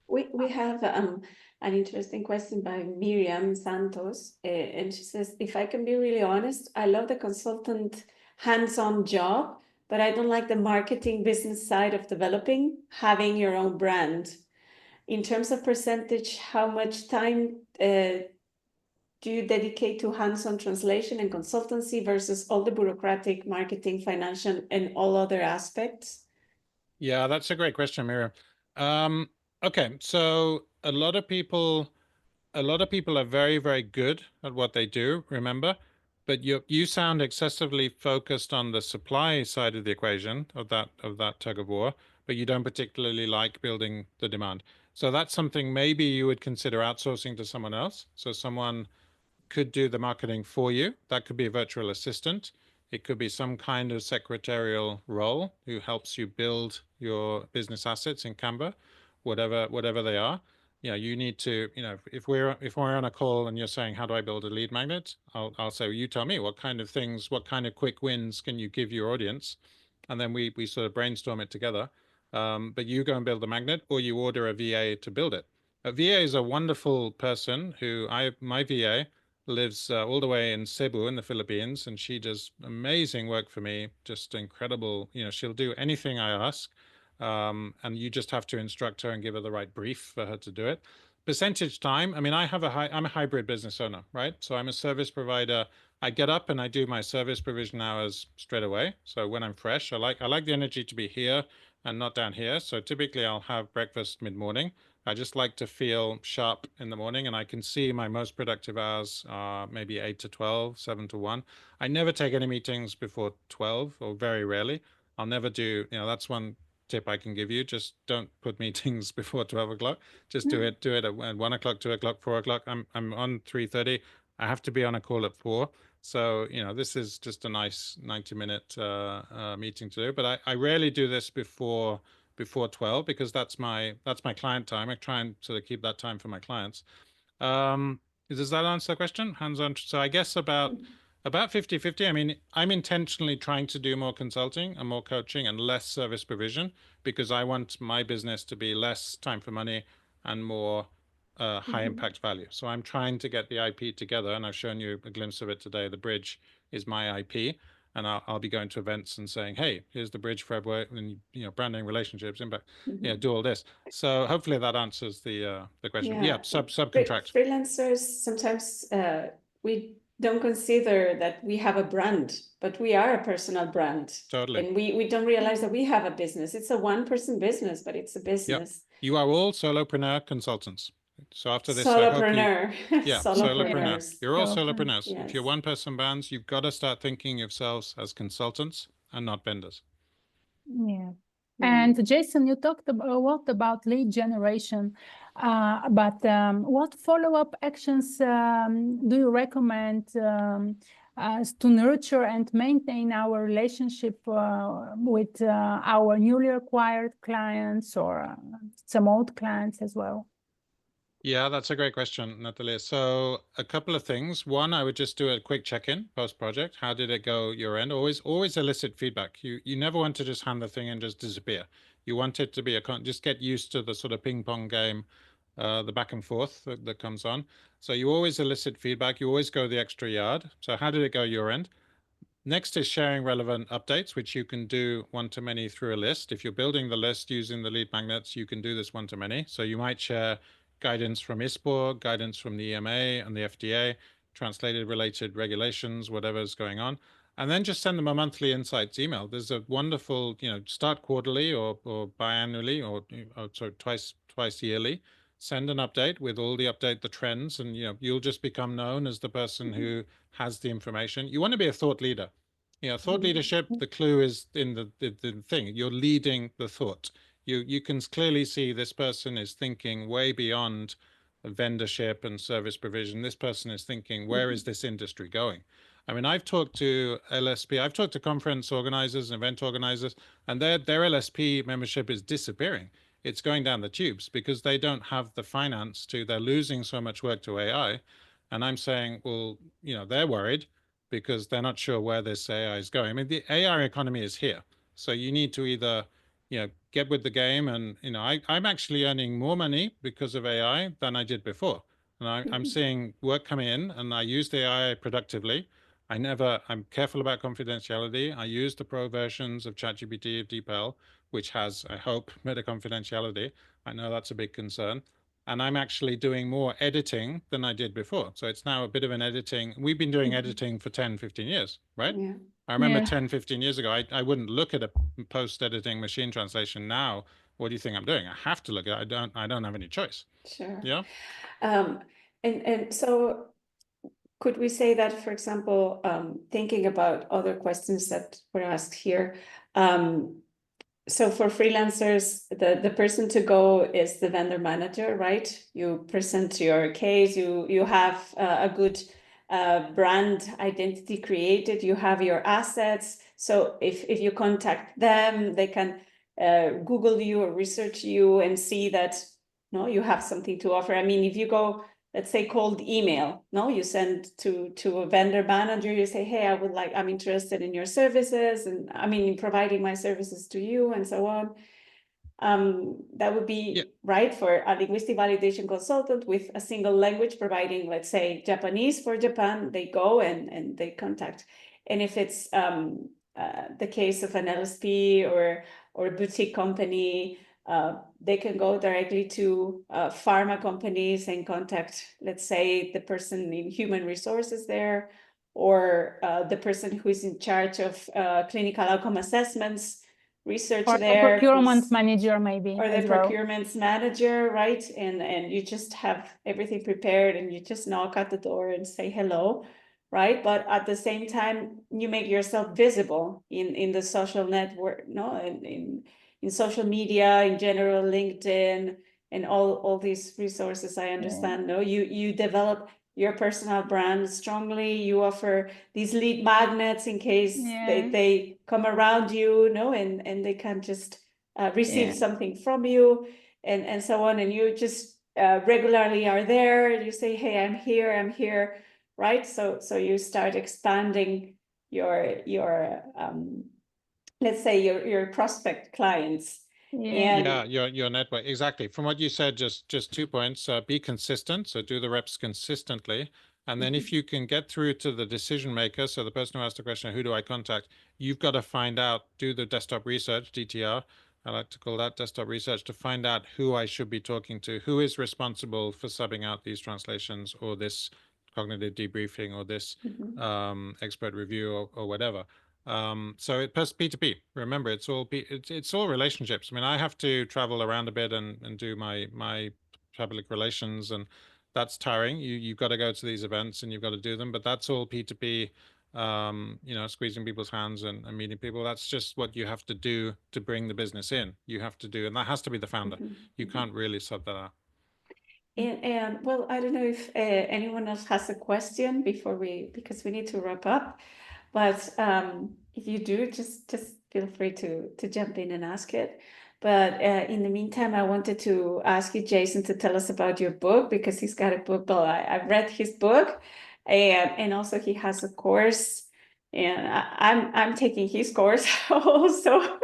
We have an interesting question by Miriam Santos, and she says, if I can be really honest, I love the consultant hands-on job, but I don't like the marketing business side of developing, having your own brand. In terms of percentage, how much time do you dedicate to hands-on translation and consultancy versus all the bureaucratic, marketing, financial, and all other aspects? Yeah, that's a great question, Miriam. Okay, so a lot of people are very, very good at what they do, remember, but you sound excessively focused on the supply side of the equation of that tug of war, but you don't particularly like building the demand. So that's something maybe you would consider outsourcing to someone else. So someone could do the marketing for you. That could be a virtual assistant. It could be some kind of secretarial role who helps you build your business assets in Canva, whatever they are. you need to, if we're on a call and you're saying, how do I build a lead magnet? I'll say, well, you tell me what kind of things, what kind of quick wins can you give your audience? And then we sort of brainstorm it together. But you go and build the magnet, or you order a VA to build it. A VA is a wonderful person who my VA lives all the way in Cebu in the Philippines, and she does amazing work for me, just incredible. She'll do anything I ask. And you just have to instruct her and give her the right brief for her to do it. Percentage time, I mean, I'm a hybrid business owner, right? So I'm a service provider. I get up and I do my service provision hours straight away. So when I'm fresh, I like the energy to be here and not down here. So typically I'll have breakfast mid-morning. I just like to feel sharp in the morning, and I can see my most productive hours are maybe 8 to 12, 7 to 1. I never take any meetings before 12, or very rarely. I'll never do, that's one tip I can give you. Just don't put meetings before 12 o'clock. Just do it at 1 o'clock, 2 o'clock, 4 o'clock. I'm on 3:30. I have to be on a call at 4. So, this is just a nice 90-minute meeting to do. But I rarely do this before 12, because that's my client time. I try and sort of keep that time for my clients. Does that answer the question? Hands-on. So I guess about 50-50. I mean, I'm intentionally trying to do more consulting and more coaching and less service provision, because I want my business to be less time for money and more high impact value. So I'm trying to get the IP together, and I've shown you a glimpse of it today. The bridge is my IP, and I'll be going to events and saying, hey, here's the bridge for everywhere, and branding, relationships, impact, do all this. So hopefully that answers the question. Yeah, subcontract. Freelancers, sometimes we don't consider that we have a brand, but we are a personal brand. Totally. And we don't realize that we have a business. It's a one-person business, but it's a business. Yep. You are all solopreneur consultants. So after this, solopreneur. Solopreneur. You're all solopreneurs. Yes. If you're one-person bands, you've got to start thinking of yourselves as consultants and not vendors. Yeah. And Jason, you talked about a lot about lead generation, but what follow-up actions do you recommend to nurture and maintain our relationship with our newly acquired clients or some old clients as well? Yeah, that's a great question, Nataliya. So a couple of things. One, I would just do a quick check-in post-project. How did it go your end? Always elicit feedback. You never want to just hand the thing and just disappear. You want it to be just get used to the sort of ping pong game, the back and forth that comes on. So you always elicit feedback. You always go the extra yard. So how did it go your end? Next is sharing relevant updates, which you can do one-to-many through a list. If you're building the list using the lead magnets, you can do this one-to-many. So you might share guidance from ISPOR, guidance from the EMA and the FDA, translated related regulations, whatever's going on. And then just send them a monthly insights email. There's a wonderful, start quarterly or biannually or twice yearly. Send an update with all the trends, and you'll just become known as the person who has the information. You want to be a thought leader. Thought leadership, the clue is in the thing. You're leading the thought. You can clearly see this person is thinking way beyond vendorship and service provision. This person is thinking, where is this industry going? I mean, I've talked to LSP, I've talked to conference organizers and event organizers, and their LSP membership is disappearing. It's going down the tubes because they don't have the finance they're losing so much work to AI. And I'm saying, well, they're worried because they're not sure where this AI is going. I mean, the AI economy is here. So you need to either get with the game, and I'm actually earning more money because of AI than I did before, and I'm seeing work come in, and I use the AI productively. I'm careful about confidentiality. I use the pro versions of ChatGPT, of DeepL, which has, I hope, better confidentiality. I know that's a big concern. And I'm actually doing more editing than I did before. So it's now a bit of an editing. We've been doing editing for 10, 15 years, right? Yeah. I remember 10, 15 years ago, I wouldn't look at a post-editing machine translation. Now, what do you think I'm doing? I have to look at it. I don't have any choice. Sure. Yeah. And so could we say that, for example, thinking about other questions that were asked here, so for freelancers, the person to go is the vendor manager, right? You present your case, you have a good brand identity created, you have your assets. So if you contact them, they can Google you or research you and see that no, you have something to offer. I mean, if you go, let's say, cold email, no, you send to a vendor manager, you say, hey, I'm interested in your services, and I mean, in providing my services to you, and so on. That would be right for a linguistic validation consultant with a single language, providing, let's say, Japanese for Japan. They go and they contact. And if it's the case of an LSP or a boutique company, they can go directly to pharma companies and contact, let's say, the person in human resources there, or the person who is in charge of clinical outcome assessments, research or there. Or the procurement manager, maybe. Or the procurement manager, right? And you just have everything prepared and you just knock at the door and say hello, right? But at the same time, you make yourself visible in the social network, no, in social media, in general, LinkedIn, and all these resources. I understand, no, you develop your personal brand strongly. You offer these lead magnets in case they come around you, no, and they can just receive something from you, and so on. And you just regularly are there. You say, hey, I'm here, right? So you start expanding your let's say your prospect clients. Your network. Exactly. From what you said, just 2 points. Be consistent. So do the reps consistently. And then if you can get through to the decision maker, so the person who asked the question, who do I contact? You've got to find out, do the desktop research, DTR. I like to call that desktop research, to find out who I should be talking to, who is responsible for subbing out these translations, or this cognitive debriefing, or this expert review, or whatever. So it's P2P. Remember, it's all relationships. I mean, I have to travel around a bit and do my public relations, and that's tiring. You've got to go to these events and you've got to do them, but that's all P2P. Squeezing people's hands and meeting people. That's just what you have to do to bring the business in. You have to do, and that has to be the founder. You can't really sub that out. And well, I don't know if anyone else has a question because we need to wrap up. But if you do, just feel free to jump in and ask it. But in the meantime, I wanted to ask you, Jason, to tell us about your book, because he's got a book. Well, I've read his book, and also he has a course, and I'm taking his course also.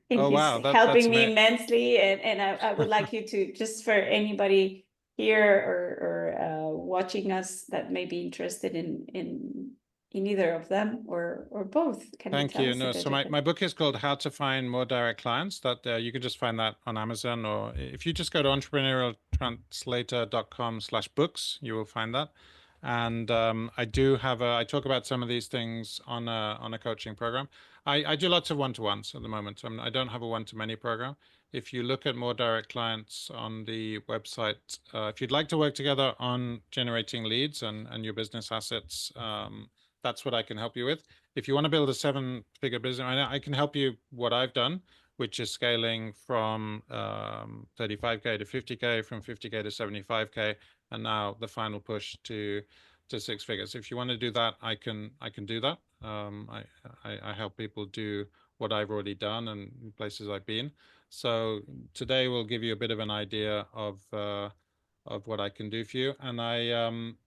And he's helping me immensely. And I would like you to, just for anybody here or watching us that may be interested in either of them or both. Thank you. No, so my book is called How to Find More Direct Clients. That you can just find that on Amazon, or if you just go to entrepreneurialtranslator.com/books, you will find that. And I talk about some of these things on a coaching program. I do lots of one-to-ones at the moment. I don't have a one-to-many program. If you look at More Direct Clients on the website, if you'd like to work together on generating leads and your business assets, that's what I can help you with. If you want to build a 7-figure business, I can help you what I've done, which is scaling from 35K to 50K, from 50K to 75K, and now the final push to 6 figures. If you want to do that, I can do that. I help people do what I've already done and places I've been. So today we'll give you a bit of an idea of what I can do for you. And I'm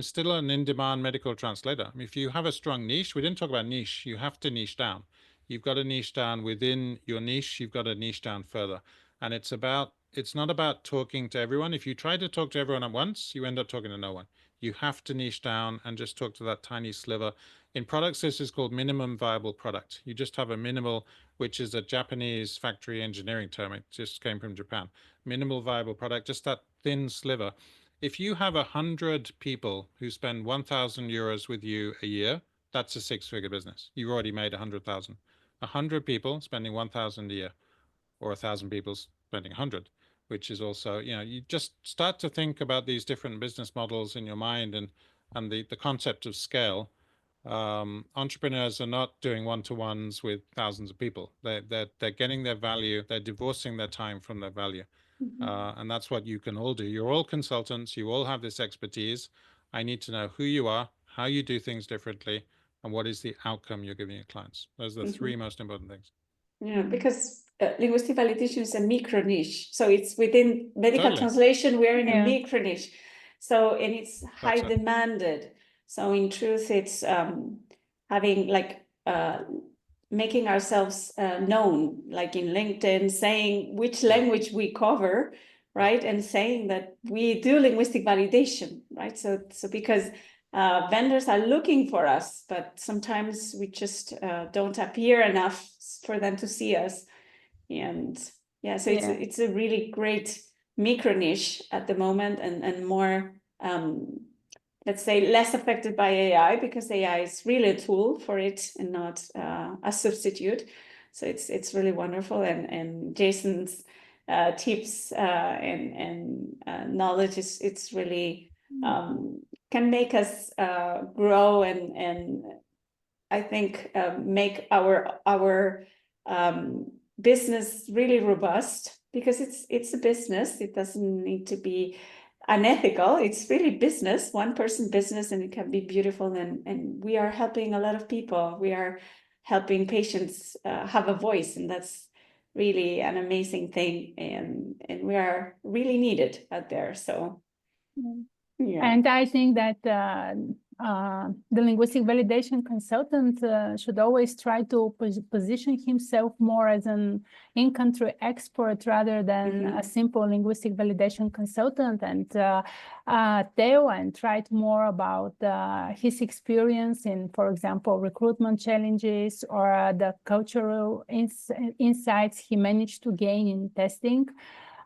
still an in-demand medical translator. I mean, if you have a strong niche, we didn't talk about niche, you have to niche down. You've got to niche down within your niche, you've got to niche down further. And it's not about talking to everyone. If you try to talk to everyone at once, you end up talking to no one. You have to niche down and just talk to that tiny sliver. In products, this is called minimum viable product. You just have a minimal, which is a Japanese factory engineering term. It just came from Japan. Minimal viable product, just that thin sliver. If you have 100 people who spend 1,000 euros with you a year, that's a 6-figure business. You've already made 100,000. 100 people spending 1,000 a year, or 1,000 people spending 100, which is also, you just start to think about these different business models in your mind and the concept of scale. Entrepreneurs are not doing one-to-ones with thousands of people. They're getting their value. They're divorcing their time from their value. And that's what you can all do. You're all consultants. You all have this expertise. I need to know who you are, how you do things differently, and what is the outcome you're giving your clients. Those are the 3 most important things. Yeah, because linguistic validation is a micro niche. So it's within medical Totally. translation, we're in a Yeah. micro niche. So, and it's high Gotcha. demanded. So in truth, it's having like making ourselves known, like in LinkedIn, saying which language we cover, right? And saying that we do linguistic validation, right? So because vendors are looking for us, but sometimes we just don't appear enough for them to see us. And yeah, so it's a really great micro niche at the moment, and more let's say less affected by AI, because AI is really a tool for it and not a substitute. So it's really wonderful, and Jason's tips and knowledge is it's really can make us grow and I think make our business really robust, because it's a business. It doesn't need to be unethical. It's really business, one person business, and it can be beautiful. And we are helping a lot of people. We are helping patients have a voice, and that's really an amazing thing. And we are really needed out there. So yeah. And I think that the linguistic validation consultant should always try to position himself more as an in-country expert rather than a simple linguistic validation consultant, and tell and write more about his experience in, for example, recruitment challenges or the cultural insights he managed to gain in testing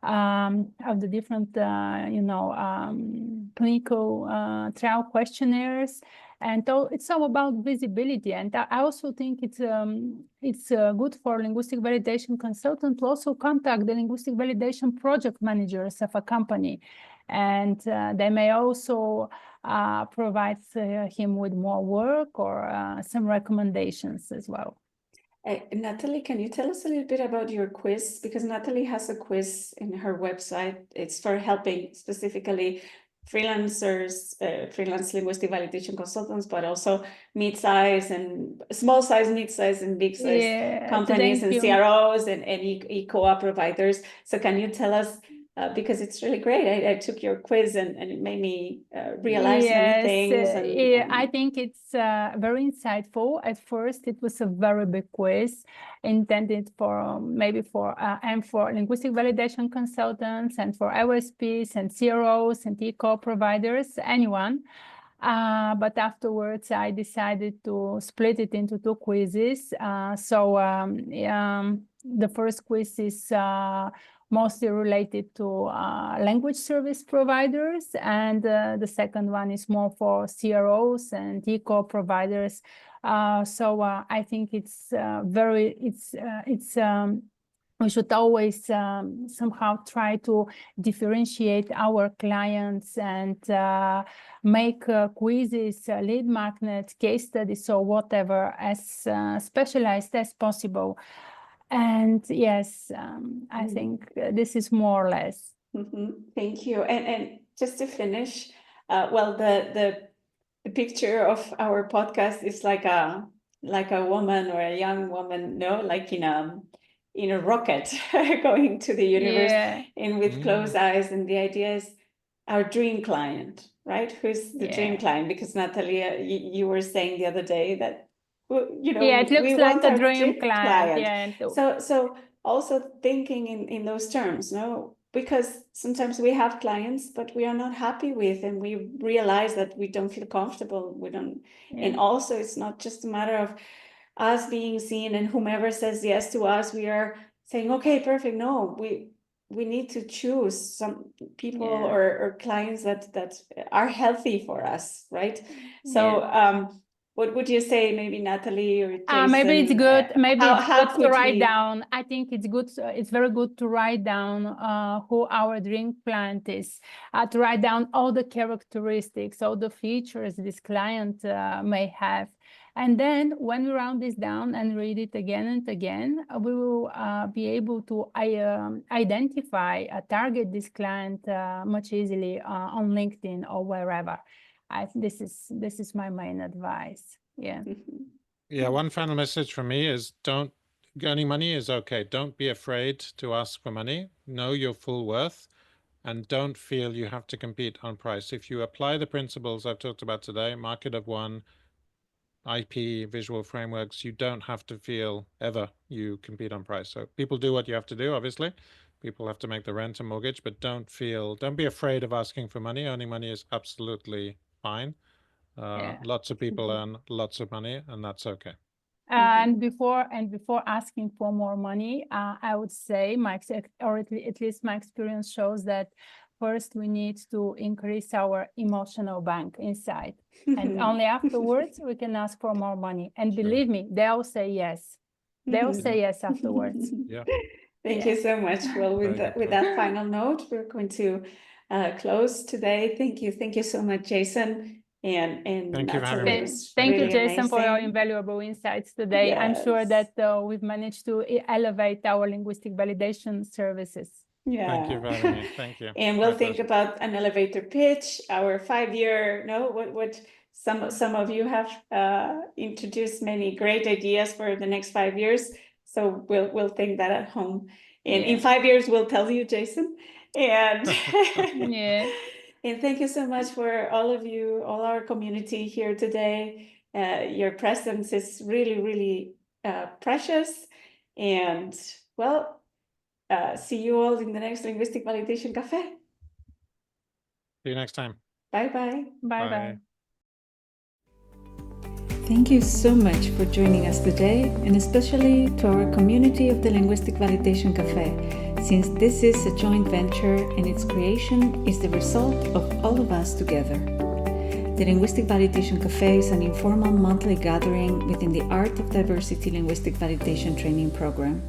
of the different, clinical trial questionnaires. And it's all about visibility. And I also think it's good for linguistic validation consultant to also contact the linguistic validation project managers of a company. And they may also provide him with more work or some recommendations as well. Natalie, can you tell us a little bit about your quiz? Because Natalie has a quiz in her website. It's for helping specifically freelancers, freelance linguistic validation consultants, but also mid-size and small size, mid-size and big size companies and CROs and e-co-op providers. So can you tell us, because it's really great. I took your quiz and it made me realize many things. I think it's very insightful. At first, it was a very big quiz intended for maybe for linguistic validation consultants and for OSPs and CROs and e-co providers, anyone. But afterwards, I decided to split it into two quizzes. The first quiz is mostly related to language service providers, and the second one is more for CROs and e-co providers. I think we should always somehow try to differentiate our clients and make quizzes, lead magnets, case studies, or whatever as specialized as possible. And yes, I think this is more or less. Thank you. And just to finish, well, the picture of our podcast is like a woman or a young woman, no, like in a rocket going to the universe and with closed eyes. And the idea is our dream client, right? Who's the dream client? Because Natalia, you were saying the other day that, it looks like a dream client. So also thinking in those terms, no? Because sometimes we have clients, but we are not happy with, and we realize that we don't feel comfortable. We don't, and also it's not just a matter of us being seen and whomever says yes to us, we are saying, okay, perfect. No, we need to choose some people or clients that are healthy for us, right? So what would you say, maybe Natalie or Jason? Maybe it's good. Maybe it's good to write down. I think it's good. It's very good to write down who our dream client is. To write down all the characteristics, all the features this client may have. And then when we round this down and read it again and again, we will be able to identify, target this client much easily on LinkedIn or wherever. This is my main advice. Yeah. Yeah. One final message from me is don't earning money is okay. Don't be afraid to ask for money. Know your full worth, and don't feel you have to compete on price. If you apply the principles I've talked about today, market of one, IP, visual frameworks, you don't have to feel ever you compete on price. So people do what you have to do, obviously. People have to make the rent and mortgage, but don't be afraid of asking for money. Earning money is absolutely fine. Lots of people earn lots of money, and that's okay. And before asking for more money, I would say or at least my experience shows that first we need to increase our emotional bank inside, and only afterwards we can ask for more money. And believe me, they'll say yes. They'll say yes afterwards. Yeah. Thank you so much. Well, with that final note, we're going to close today. Thank you so much, Jason. And thank you for having me. Thank you, Jason, for your invaluable insights today. Yes. I'm sure that we've managed to elevate our linguistic validation services. Yeah. Thank you for having me. Thank you. And we'll think about an elevator pitch, our 5-year, what some of you have introduced many great ideas for the next 5 years. So we'll think that at home. And in 5 years, we'll tell you, Jason. And yeah. And thank you so much for all of you, all our community here today. Your presence is really, really precious. And well, see you all in the next Linguistic Validation Café. See you next time. Bye-bye. Bye-bye. Thank you so much for joining us today, and especially to our community of the Linguistic Validation Café, since this is a joint venture and its creation is the result of all of us together. The Linguistic Validation Café is an informal monthly gathering within the Art of Diversity Linguistic Validation Training Program.